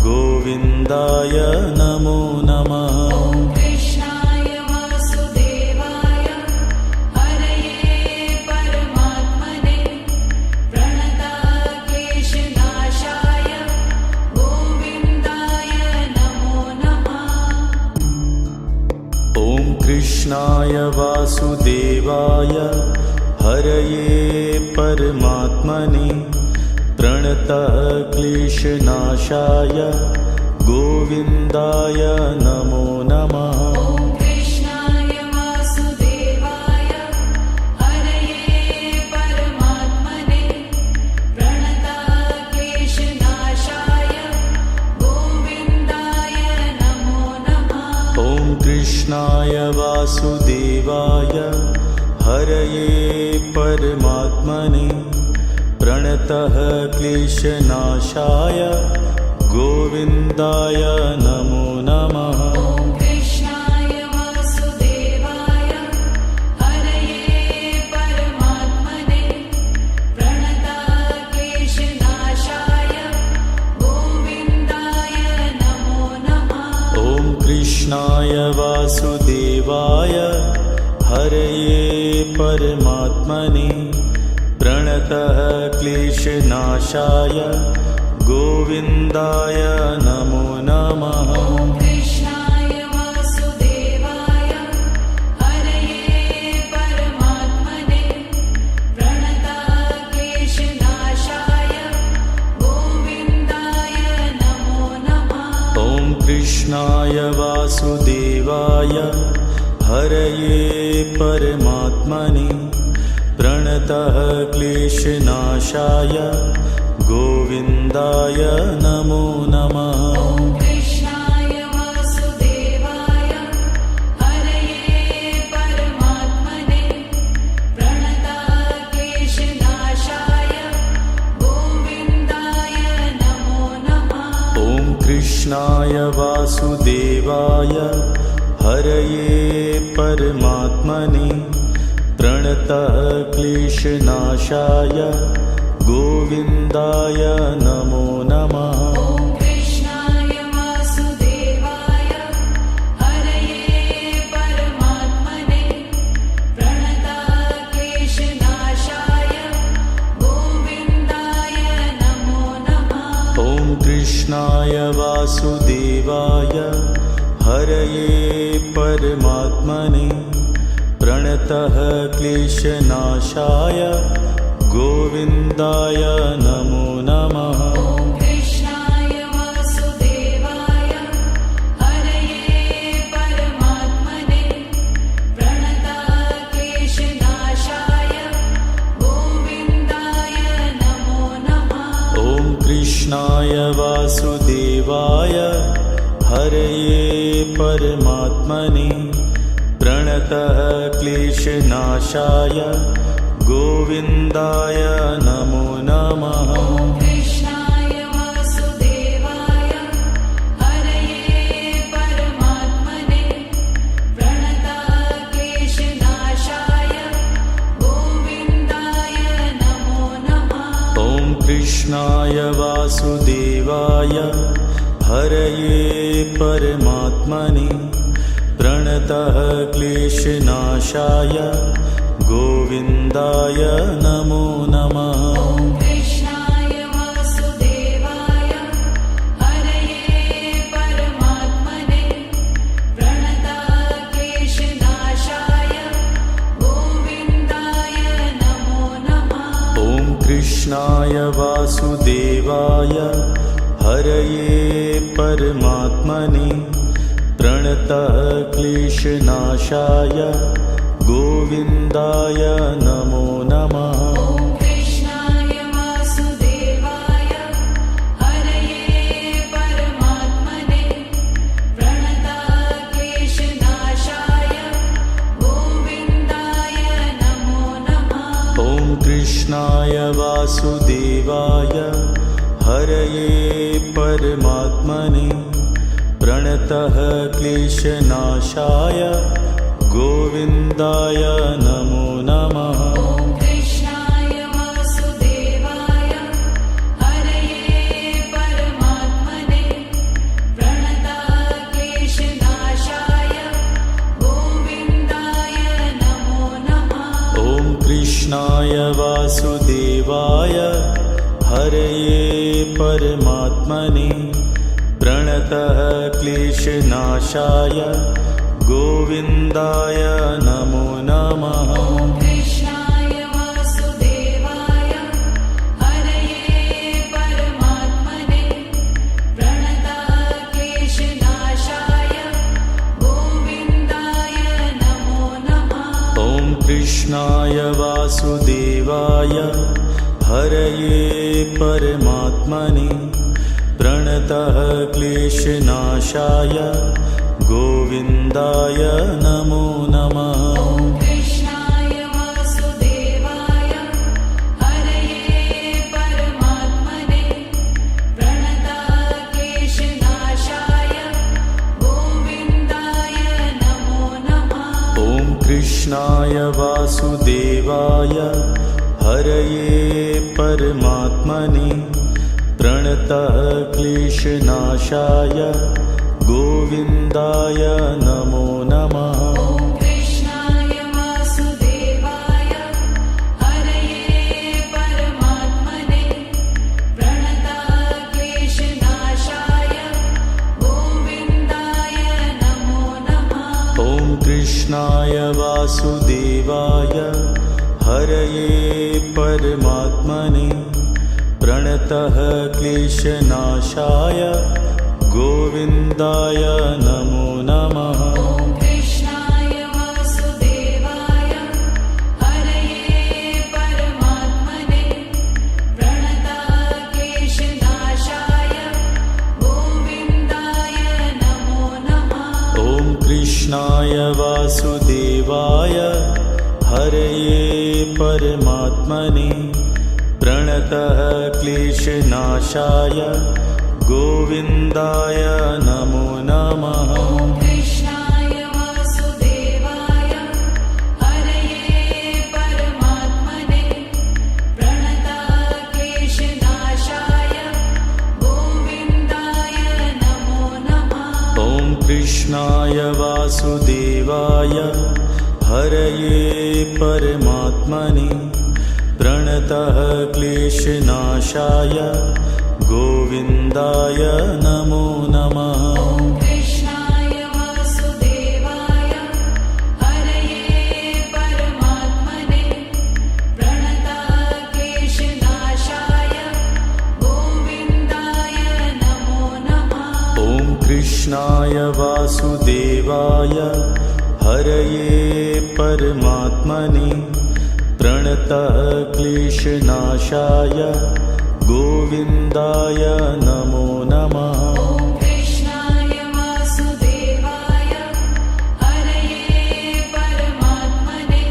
गोविन्दाय नमो नमः। ॐ कृष्णाय वासुदेवाय हरये परमात्मने प्रणताक्लेशनाशाय गोविन्दाय नमो नमः। ॐ कृष्णाय वासुदेवाय हरये परमात्मने प्रणतः क्लेशनाशाय गोविन्दाय नमो नमः। ॐ कृष्णाय वासुदेवाय हरये परमात्मने प्रणताक्लेशनाशाय गोविन्दाय नमो नमः। ॐ कृष्णाय वासुदेवाय हरये परमात्मने प्रणतः क्लेशनाशाय गोविन्दाय नमो नमः। ॐ कृष्णाय वासुदेवाय हरये परमात्मने प्रणताक्लेशनाशाय गोविन्दाय नमो नमः। ॐ कृष्णाय वासुदेवाय हरये परमात्मने प्रणतः क्लेशनाशाय गोविन्दाय नमो नमः। ॐ कृष्णाय वासुदेवाय हरये परमात्मने प्रणताक्लेशनाशाय गोविन्दाय नमो नमः। ॐ कृष्णाय वासुदेवाय हरये परमात्मने प्रणतः क्लेशनाशाय गोविन्दाय नमो नमः। ॐ कृष्णाय वासुदेवाय हरये परमात्मने प्रणताक्लेशनाशाय गोविन्दाय नमो नमः। ॐ कृष्णाय वासुदेवाय हरये परमात्मने प्रणतः क्लेशनाशाय गोविन्दाय नमो नमः। ॐ कृष्णाय वासुदेवाय हरये परमात्मने प्रणताक्लेशनाशाय गोविन्दाय नमो नमः। ॐ कृष्णाय वासुदेवाय हरये परमात्मने प्रणतः क्लेशनाशाय गोविन्दाय नमो नमः। ॐ कृष्णाय वासुदेवाय हरये परमात्मने प्रणताक्लेशनाशाय गोविन्दाय नमो नमः। ॐ कृष्णाय वासुदेवाय हरये परमात्मने प्रणतः क्लेशनाशाय गोविन्दाय नमो नमः। ॐ कृष्णाय वासुदेवाय हरये परमात्मने प्रणताक्लेशनाशाय गोविन्दाय नमो नमः। ॐ कृष्णाय वासुदेवाय हरये परमात्मने प्रणतः क्लेशनाशाय गोविन्दाय नमो नमः। ॐ कृष्णाय वासुदेवाय हरये परमात्मने प्रणताक्लेशनाशाय गोविन्दाय नमो नमः। ॐ कृष्णाय वासुदेवाय हरये परमात्मने प्रणतः क्लेशनाशाय गोविन्दाय नमो नमः। ॐ कृष्णाय वासुदेवाय हरये परमात्मने कृष्णाय वासुदेवाय हरये परमात्मने प्रणतः क्लेशनाशाय गोविन्दाय नमो नमः। ॐ कृष्णाय वासुदेवाय हरये परमात्मने प्रणतः क्लेशनाशाय गोविन्दाय नमो नमः। ॐ कृष्णाय वासुदेवाय हरये परमात्मने प्रणतः क्लेशनाशाय गोविन्दाय नमो नमः। ॐ कृष्णाय वासुदेवाय हरये परमात्मने प्रणतः क्लेशनाशाय गोविन्दाय नमो नमः। ॐ कृष्णाय वासुदेवाय हरये परमात्मने प्रणतः क्लेशनाशाय गोविन्दाय नमो नमः। ॐ कृष्णाय वासुदेवाय हरये परमात्मने प्रणतः क्लेशनाशाय गोविन्दाय नमो नमः। ॐ कृष्णाय वासुदेवाय हरये परमात्मने प्रणतः क्लेशनाशाय गोविन्दाय नमो नमः। ॐ कृष्णाय वासुदेवाय हरये परमात्मने प्रणतः क्लेशनाशाय गोविन्दाय नमो नमः। ॐ कृष्णाय वासुदेवाय हरये परमात्मने प्रणतः क्लेशनाशाय गोविन्दाय नमो नमः। ॐ कृष्णाय वासुदेवाय हरये परमात्मने प्रणतः क्लेशनाशाय गोविन्दाय नमो नमः। ॐ कृष्णाय वासुदेवाय हरये परमात्मने प्रणतः क्लेशनाशाय गोविन्दाय नमो नमः। ॐ कृष्णाय वासुदेवाय हरये परमात्मने प्रणतः क्लेशनाशाय गोविन्दाय नमो नमः। ॐ कृष्णाय वासुदेवाय हरये परमात्मने प्रणतः क्लेशनाशाय गोविन्दाय नमो नमः। ॐ कृष्णाय वासुदेवाय हरये परमात्मने प्रणतः क्लेशनाशाय गोविन्दाय नमो नमः। ॐ कृष्णाय वासुदेवाय हरये परमात्मने प्रणतः क्लेशनाशाय गोविन्दाय नमो नमः। ॐ कृष्णाय वासुदेवाय हरये परमात्मने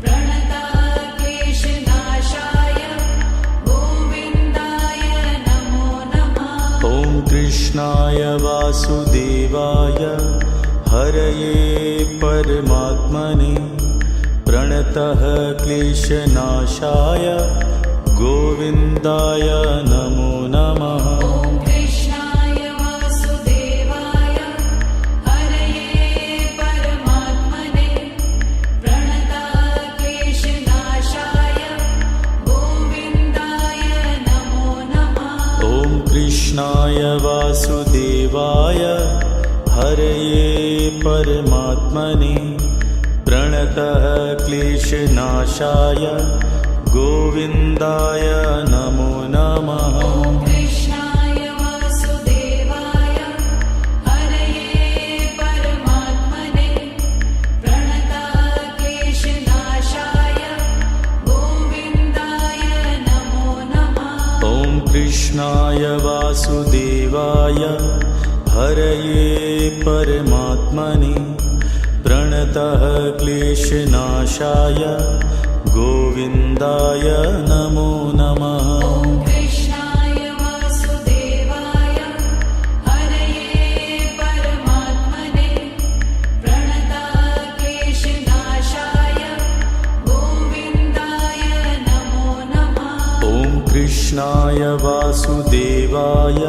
प्रणतः क्लेशनाशाय गोविन्दाय नमो नमः। ॐ कृष्णाय वासुदेवाय हरये परमात्मने प्रणतः क्लेशनाशाय गोविन्दाय नमो नमः। ॐ कृष्णाय वासुदेवाय हरये परमात्मने प्रणतः क्लेशनाशाय गोविन्दाय नमो नमः। ॐ कृष्णाय वासुदेवाय हरये परमात्मने प्रणतः क्लेशनाशाय गोविन्दाय नमो नमः। ॐ कृष्णाय वासुदेवाय हरये परमात्मने प्रणतः क्लेशनाशाय गोविन्दाय नमो नमः। ॐ कृष्णाय वासुदेवाय हरये परमात्मने प्रणतः क्लेशनाशाय गोविन्दाय नमो नमः। ॐ कृष्णाय वासुदेवाय हरये परमात्मने प्रणतक्लेशनाशाय गोविन्दाय नमो नमः। ॐ कृष्णाय वासुदेवाय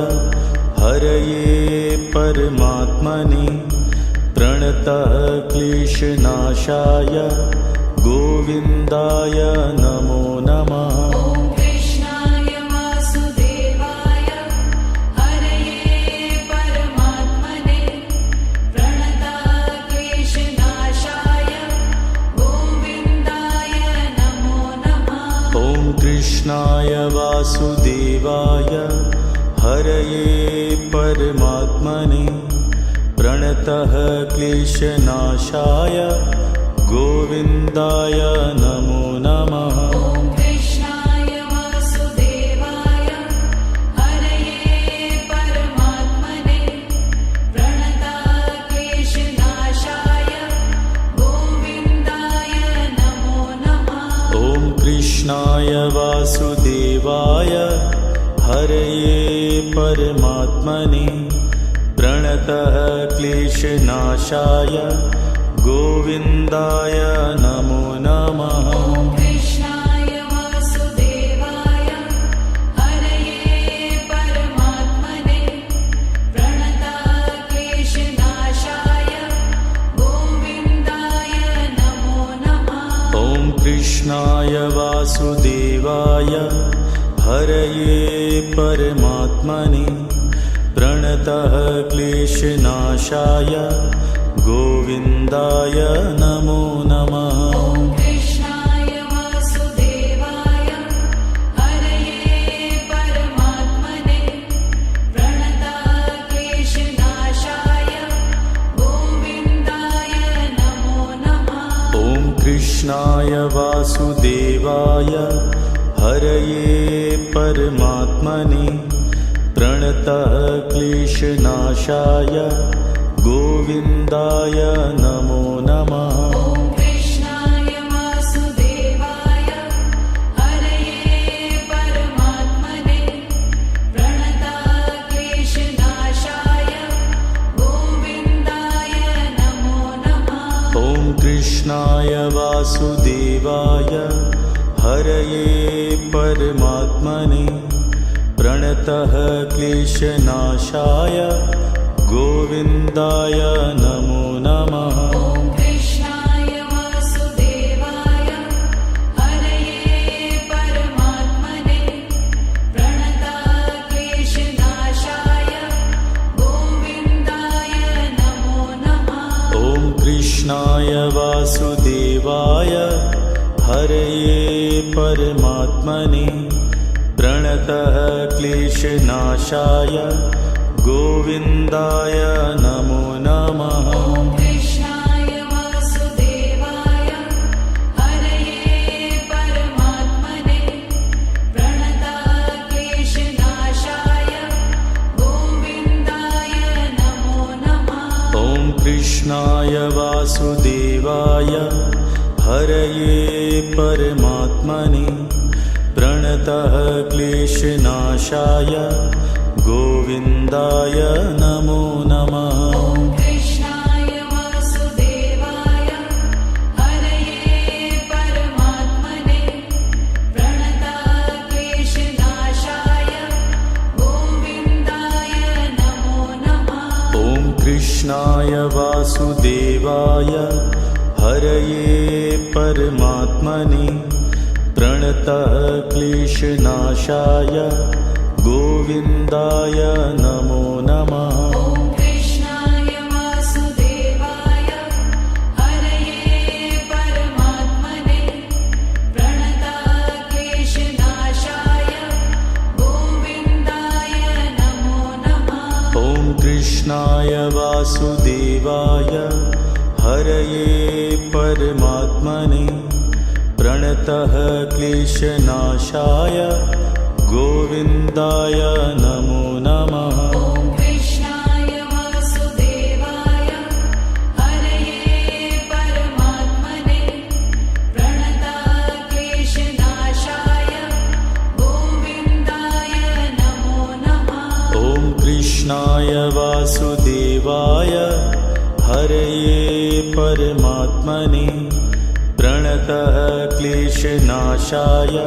हरये परमात्मने प्रणतः क्लेशनाशाय गोविन्दाय नमो नमः। ॐ कृष्णाय वासुदेवाय हरये परमात्मने प्रणतक्लेशनाशाय गोविन्दाय नमो नमः। ॐ कृष्णाय वासुदेवाय हरये परमात्मने प्रणतः क्लेशनाशाय गोविन्दाय नमो नमः। ॐ कृष्णाय वासुदेवाय हरये परमात्मने प्रणतक्लेशनाशाय गोविन्दाय नमो नमः। ॐ कृष्णाय वासुदेवाय हरये परमात्मने प्रणतः क्लेशनाशाय गोविन्दाय नमो नमः। ॐ कृष्णाय वासुदेवाय हरये परमात्मने प्रणतक्लेशनाशाय गोविन्दाय नमो नमः। ॐ कृष्णाय वासुदेवाय हरये परमात्मने प्रणतः क्लेशनाशाय गोविन्दाय नमो नमः। ॐ कृष्णाय वासुदेवाय हरये परमात्मने प्रणतक्लेशनाशाय गोविन्दाय नमो नमः। ॐ कृष्णाय वासुदेवाय हरये परमात्मने प्रणतः क्लेशनाशाय गोविन्दाय नमो नमः। ॐ कृष्णाय वासुदेवाय हरये परमात्मने प्रणतक्लेशनाशाय गोविन्दाय नमो नमः। ॐ कृष्णाय वासुदेवाय हरये परमात्मने प्रणतः क्लेशनाशाय गोविन्दाय नमो नमः। ॐ कृष्णाय वासुदेवाय हरये परमात्मने प्रणतक्लेशनाशाय गोविन्दाय नमो नमः। ॐ कृष्णाय वासुदेवाय हरये परमात्मने प्रणतः क्लेशनाशाय गोविन्दाय नमो नमः। ॐ कृष्णाय वासुदेवाय हरये परमात्मने प्रणतक्लेशनाशाय गोविन्दाय नमो नमः। ॐ कृष्णाय वासुदेवाय हरये परमात्मने प्रणतः क्लेशनाशाय गोविन्दाय नमो नमः। ॐ कृष्णाय वासुदेवाय हरये परमात्मने प्रणतक्लेशनाशाय गोविन्दाय नमो नमः। ॐ कृष्णाय वासुदेवाय हरये परमात्मने प्रणतः क्लेशनाशाय गोविन्दाय नमो नमः। ॐ कृष्णाय वासुदेवाय हरये परमात्मने प्रणतक्लेशनाशाय गोविन्दाय नमो नमः। ॐ कृष्णाय वासुदेवाय हरये परमात्मने प्रणतः क्लेशनाशाय गोविन्दाय नमो नमः। ॐ कृष्णाय वासुदेवाय हरये परमात्मने प्रणतक्लेशनाशाय वासुदेवाय हरये परमात्मने प्रणतः क्लेशनाशाय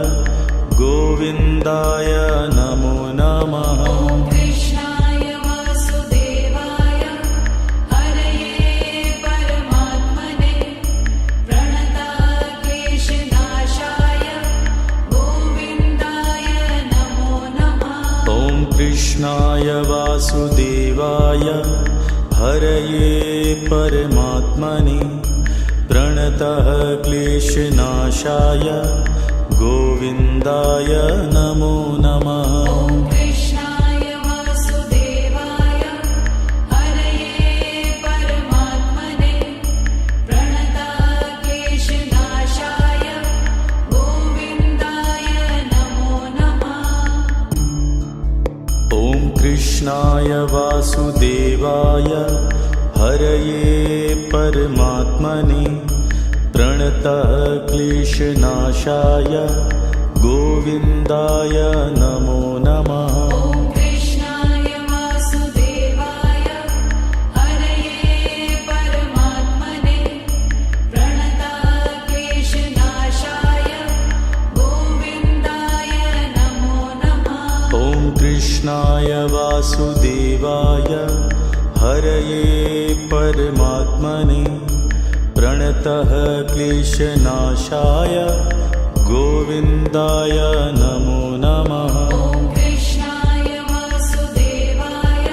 गोविन्दाय नमो नमः। ॐ कृष्णाय वासुदेवाय हरये परमात्मने प्रणतः क्लेशनाशाय गोविन्दाय नमो नमः। ॐ कृष्णाय वासुदेवाय हरये परमात्मने प्रणतः क्लेशनाशाय गोविन्दाय नमो नमः। ॐ कृष्णाय वासुदेवाय हरये परमात्मने प्रणतः क्लेशनाशाय गोविन्दाय नमो नमः। ॐ कृष्णाय वासुदेवाय हरये परमात्मने प्रणतः क्लेशनाशाय गोविन्दाय नमो नमः। ॐ कृष्णाय वासुदेवाय हरये परमात्मने प्रणतः क्लेशनाशाय गोविन्दाय नमो नमः। ॐ कृष्णाय वासुदेवाय हरये परमात्मने प्रणतः क्लेशनाशाय गोविन्दाय नमो नमः। ॐ कृष्णाय वासुदेवाय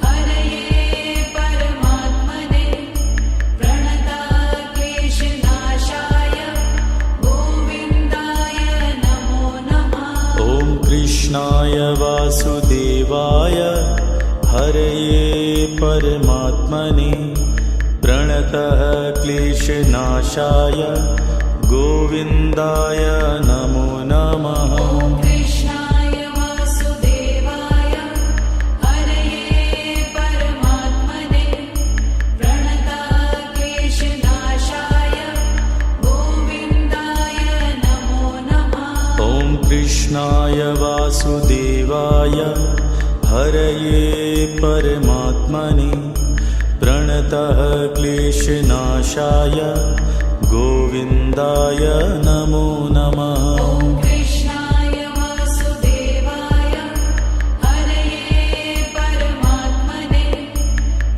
हरये परमात्मने प्रणतः क्लेशनाशाय गोविन्दाय नमो नमः। ॐ कृष्णाय वासुदेवाय हरये परमात्मने प्रणतः क्लेशनाशाय गोविन्दाय नमो नमः। ॐ कृष्णाय वासुदेवाय हरये परमात्मने प्रणतः क्लेशनाशाय गोविन्दाय नमो नमः। ॐ कृष्णाय वासुदेवाय हरये परमात्मने प्रणतः क्लेशनाशाय गोविन्दाय नमो नमः। ॐ कृष्णाय वासुदेवाय हरये परमात्मने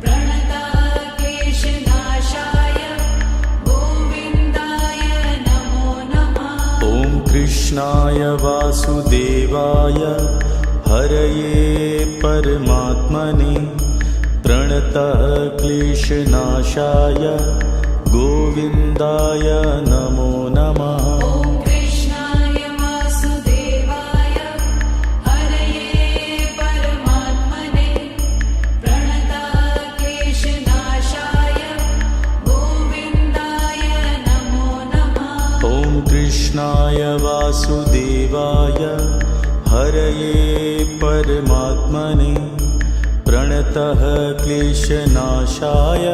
प्रणतः क्लेशनाशाय गोविन्दाय नमो नमः। ॐ कृष्णाय वासुदेवाय हरये परमात्मने प्रणतः क्लेशनाशाय गोविन्दाय नमो नमः। ॐ कृष्णाय वासुदेवाय हरये परमात्मने प्रणतः क्लेशनाशाय गोविन्दाय नमो नमः। ॐ कृष्णाय वासुदेवाय हरये परमात्मने प्रणतः क्लेशनाशाय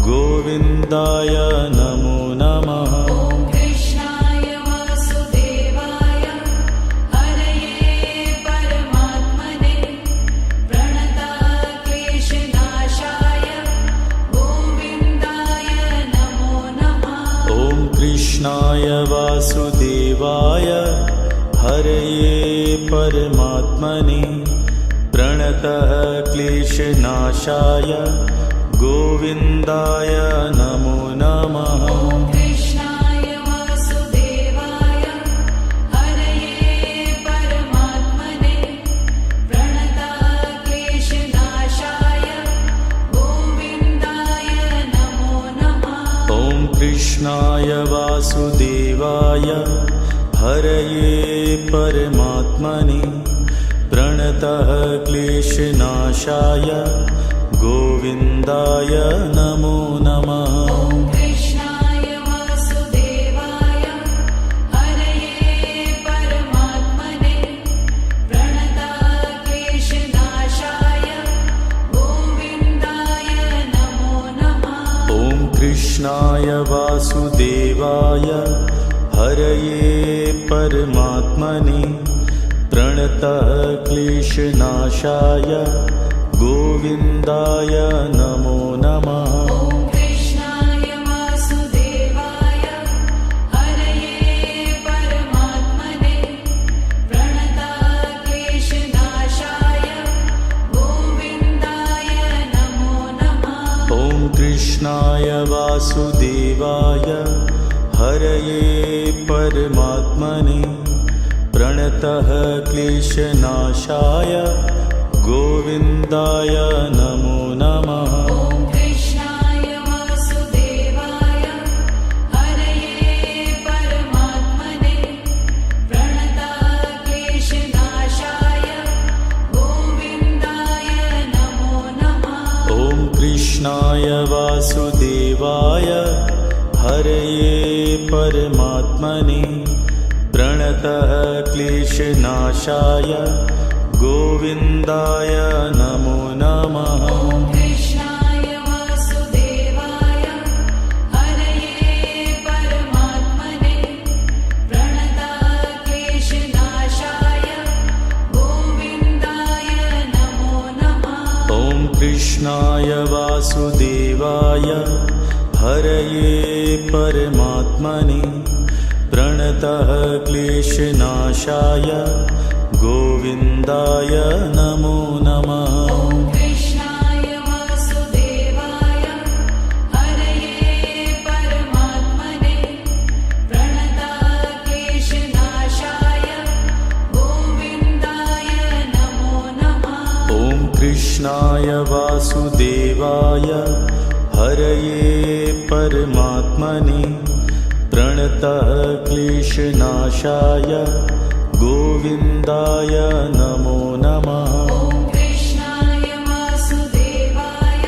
गोविन्दाय नमो नमः। ॐ कृष्णाय वासुदेवाय हरये परमात्मने प्रणतः क्लेशनाशाय गोविन्दाय नमो नमः। ॐ कृष्णाय वासुदेवाय हरये परमात्मने प्रणतः क्लेशनाशाय गोविन्दाय नमो नमः। ॐ कृष्णाय वासुदेवाय हरये परमात्मने प्रणतः क्लेशनाशाय गोविन्दाय नमो नमः। ॐ कृष्णाय वासुदेवाय हरये परमात्मने प्रणतः क्लेशनाशाय गोविन्दाय नमो नमः। ॐ कृष्णाय वासुदेवाय हरये परमात्मने प्रणतः क्लेशनाशाय गोविन्दाय नमो नमः। ॐ कृष्णाय वासुदेवाय हरये परमात्मने प्रणतः क्लेशनाशाय गोविन्दाय नमो नमः। ॐ कृष्णाय वासुदेवाय हरये परमात्मने प्रणताक्लेशनाशाय गोविन्दाय नमो नमः। ॐ कृष्णाय वासुदेवाय हरये परमात्मने प्रणतः क्लेशनाशाय गोविन्दाय नमो नमः। ॐ कृष्णाय वासुदेवाय हरये परमात्मने प्रणताक्लेशनाशाय गोविन्दाय नमो नमः। ॐ कृष्णाय वासुदेवाय हरये परमात्मने प्रणतः क्लेशनाशाय गोविन्दाय नमो नमः। ॐ कृष्णाय वासुदेवाय हरये परमात्मने प्रणताक्लेशनाशाय गोविन्दाय नमो नमः। ॐ कृष्णाय वासुदेवाय हरये परमात्मने प्रणतः क्लेशनाशाय गोविन्दाय नमो नमः। ॐ कृष्णाय वासुदेवाय हरये परमात्मने प्रणताक्लेशनाशाय गोविन्दाय नमो नमः। ॐ कृष्णाय वासुदेवाय हरये परमात्मने प्रणतः क्लेशनाशाय गोविन्दाय नमो नमः। ॐ कृष्णाय वासुदेवाय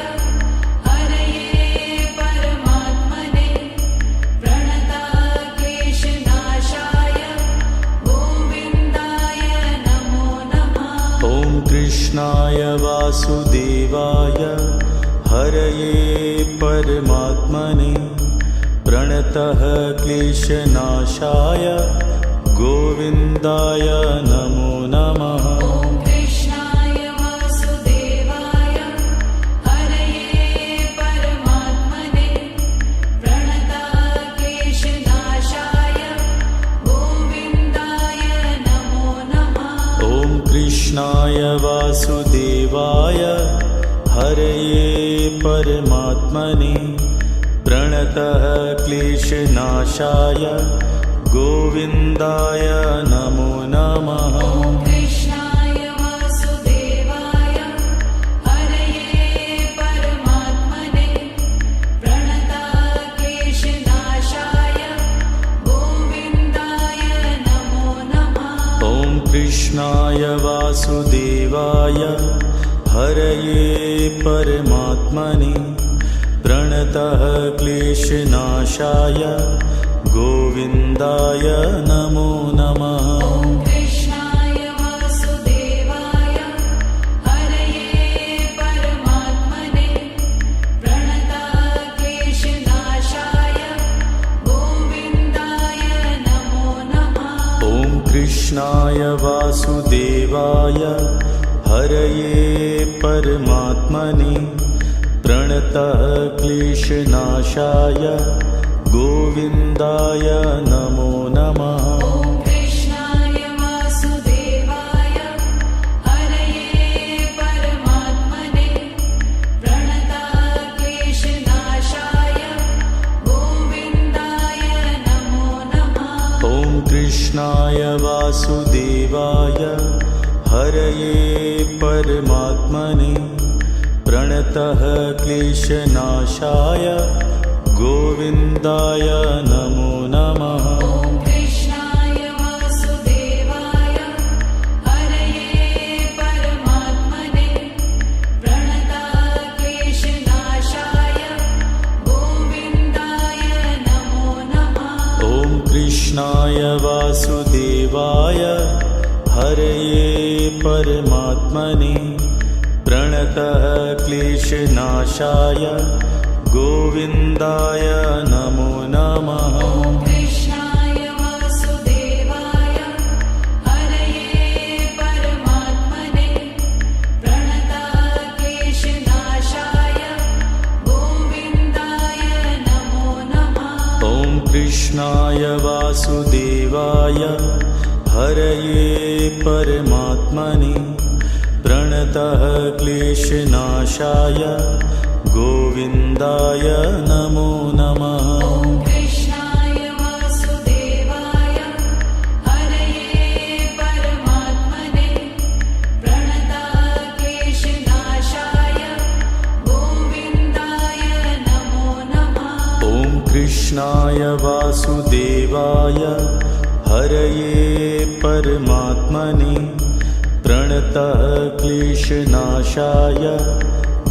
हरये परमात्मने प्रणताक्लेशनाशाय गोविन्दाय नमो नमः। ॐ कृष्णाय वासुदेवाय हरये परमात्मने प्रणतः क्लेशनाशाय गोविन्दाय नमो नमः। ॐ कृष्णाय वासुदेवाय हरये परमात्मने प्रणताक्लेशनाशाय गोविन्दाय नमो नमः। ॐ कृष्णाय वासुदेवाय हरये परमात्मने प्रणतः क्लेशनाशाय गोविन्दाय नमो नमः। ॐ कृष्णाय वासुदेवाय हरये परमात्मने प्रणताक्लेशनाशाय गोविन्दाय नमो नमः। ॐ कृष्णाय वासुदेवाय हरये परमात्मने प्रणतः क्लेशनाशाय गोविन्दाय नमो नमः। ॐ कृष्णाय वासुदेवाय हरये परमात्मने प्रणताक्लेशनाशाय गोविन्दाय नमो नमः। ॐ कृष्णाय वासुदेवाय हरये परमात्मने प्रणतः क्लेशनाशाय गोविन्दाय नमो नमः। ॐ कृष्णाय वासुदेवाय हरये परमात्मने प्रणताक्लेशनाशाय गोविन्दाय नमो नमः। ॐ कृष्णाय वासुदेवाय हरये परमात्मने प्रणतः क्लेशनाशाय गोविन्दाय नमो नमः। ॐ कृष्णाय वासुदेवाय हरये परमात्मने प्रणताक्लेशनाशाय गोविन्दाय नमो नमः। ॐ कृष्णाय वासुदेवाय हरये परमात्मने प्रणतः क्लेशनाशाय गोविन्दाय नमो नमः। ॐ कृष्णाय वासुदेवाय हरये परमात्मने प्रणताक्लेशनाशाय वासुदेवाय हरये परमात्मने प्रणतः क्लेशनाशाय गोविन्दाय नमो नमः। ॐ कृष्णाय वासुदेवाय हरये परमात्मने प्रणताः क्लेशनाशाय गोविन्दाय नमो नमः। ॐ कृष्णाय वासुदेवाय हरये परमात्मने प्रणतः क्लेशनाशाय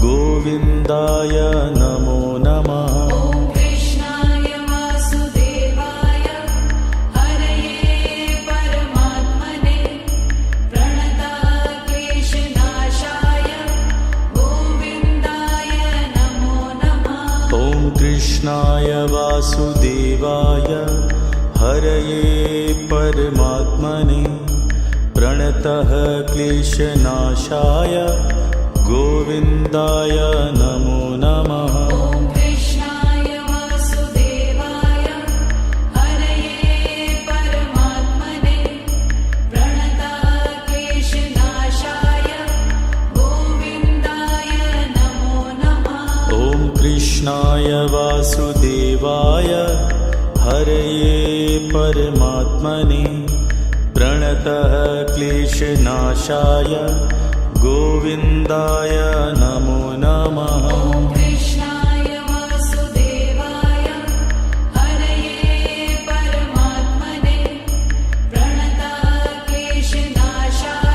गोविन्दाय नमो नमः। ॐ कृष्णाय वासुदेवाय हरये परमात्मने प्रणताः क्लेशनाशाय गोविन्दाय नमो नमः। ॐ कृष्णाय वासुदेवाय हरये परमात्मने प्रणतः क्लेशनाशाय गोविन्दाय नमो नमः। ॐ कृष्णाय वासुदेवाय हरये परमात्मने प्रणताः क्लेशनाशाय गोविन्दाय नमो नमः। ॐ कृष्णाय वासुदेवाय हरये परमात्मने प्रणतः क्लेशनाशाय गोविन्दाय नमो नमः। ॐ कृष्णाय वासुदेवाय हरये परमात्मने प्रणताः क्लेशनाशाय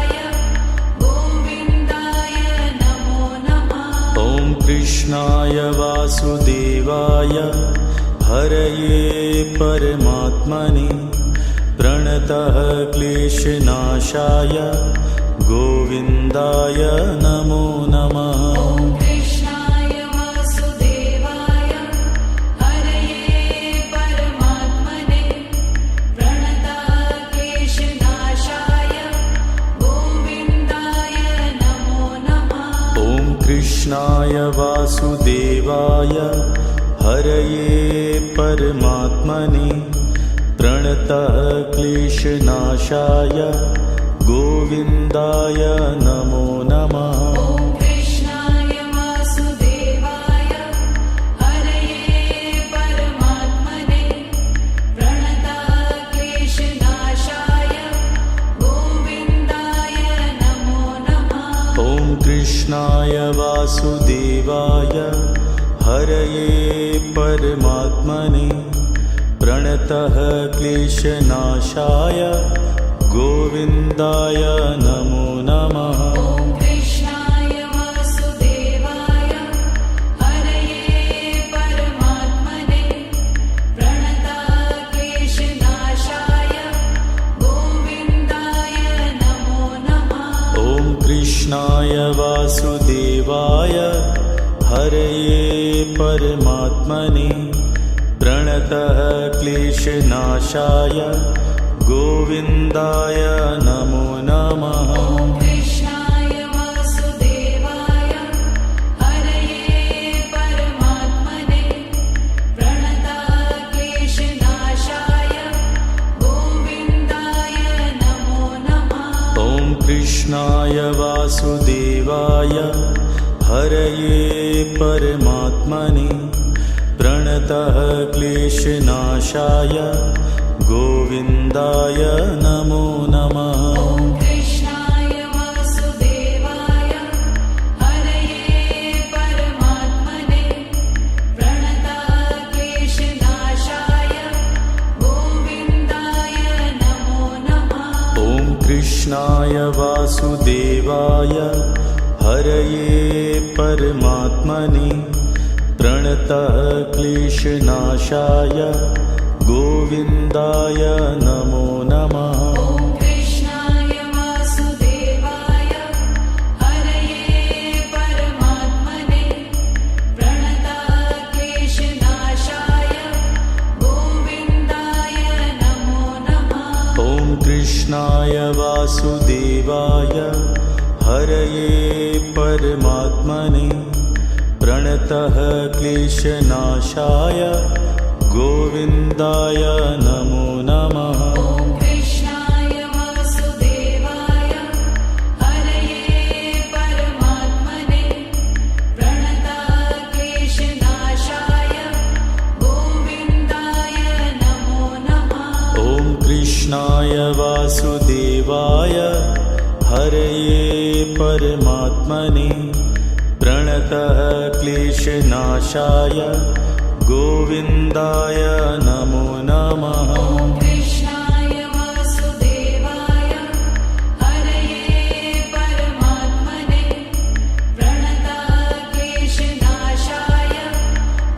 गोविन्दाय नमो नमः। ॐ कृष्णाय वासुदेवाय हरये परमात्मने प्रणतः क्लेशनाशाय गोविन्दाय नमो नमः। ॐ कृष्णाय वासुदेवाय हरये परमात्मने प्रणताः क्लेशनाशाय गोविन्दाय नमो नमः। ॐ कृष्णाय वासुदेवाय हरये परमात्मने प्रणतः क्लेशनाशाय गोविन्दाय नमो नमः। ॐ कृष्णाय वासुदेवाय हरये परमात्मने प्रणताः क्लेशनाशाय गोविन्दाय नमो नमः। ॐ कृष्णाय वासुदेवाय हरये परमात्मने प्रणतः क्लेशनाशाय गोविन्दाय नमो नमः। ॐ कृष्णाय वासुदेवाय हरये परमात्मने प्रणताः क्लेशनाशाय गोविन्दाय नमो नमः। ॐ कृष्णाय वासुदेवाय हरये परमात्मने प्रणतः क्लेशनाशाय गोविन्दाय नमो नमः। ॐ कृष्णाय वासुदेवाय हरये परमात्मने प्रणताः क्लेशनाशाय गोविन्दाय नमो नमः। ॐ कृष्णाय वासुदेवाय हरये परमात्मने प्रणतः क्लेशनाशाय गोविन्दाय नमो नमः। ॐ कृष्णाय वासुदेवाय हरये परमात्मने प्रणताः क्लेशनाशाय गोविन्दाय नमो नमः। ॐ कृष्णाय वासुदेवाय हरये परमात्मने प्रणतः क्लेशनाशाय गोविन्दाय नमो नमः। ॐ कृष्णाय वासुदेवाय हरये परमात्मने प्रणताः क्लेशनाशाय गोविन्दाय नमो नमः। ॐ कृष्णाय वासुदेवाय हरये परमात्मने प्रणतः क्लेशनाशाय गोविन्दाय नमो नमः ॐ कृष्णाय वासुदेवाय हरये परमात्मने प्रणतक्लेशनाशाय गोविन्दाय नमो नमः ॐ कृष्णाय वासुदेवाय हरये परमात्मने प्रणतः क्लेशनाशाय गोविन्दाय नमो नमः ॐ कृष्णाय वासुदेवाय हरये परमात्मने प्रणतक्लेशनाशाय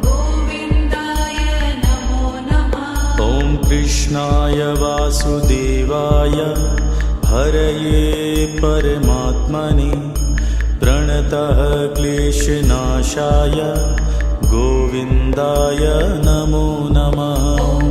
गोविन्दाय नमो नमः ॐ कृष्णाय वासुदेवाय हरये परमात्मने प्रणतः क्लेशनाशाय गोविन्दाय नमो नमः ॐ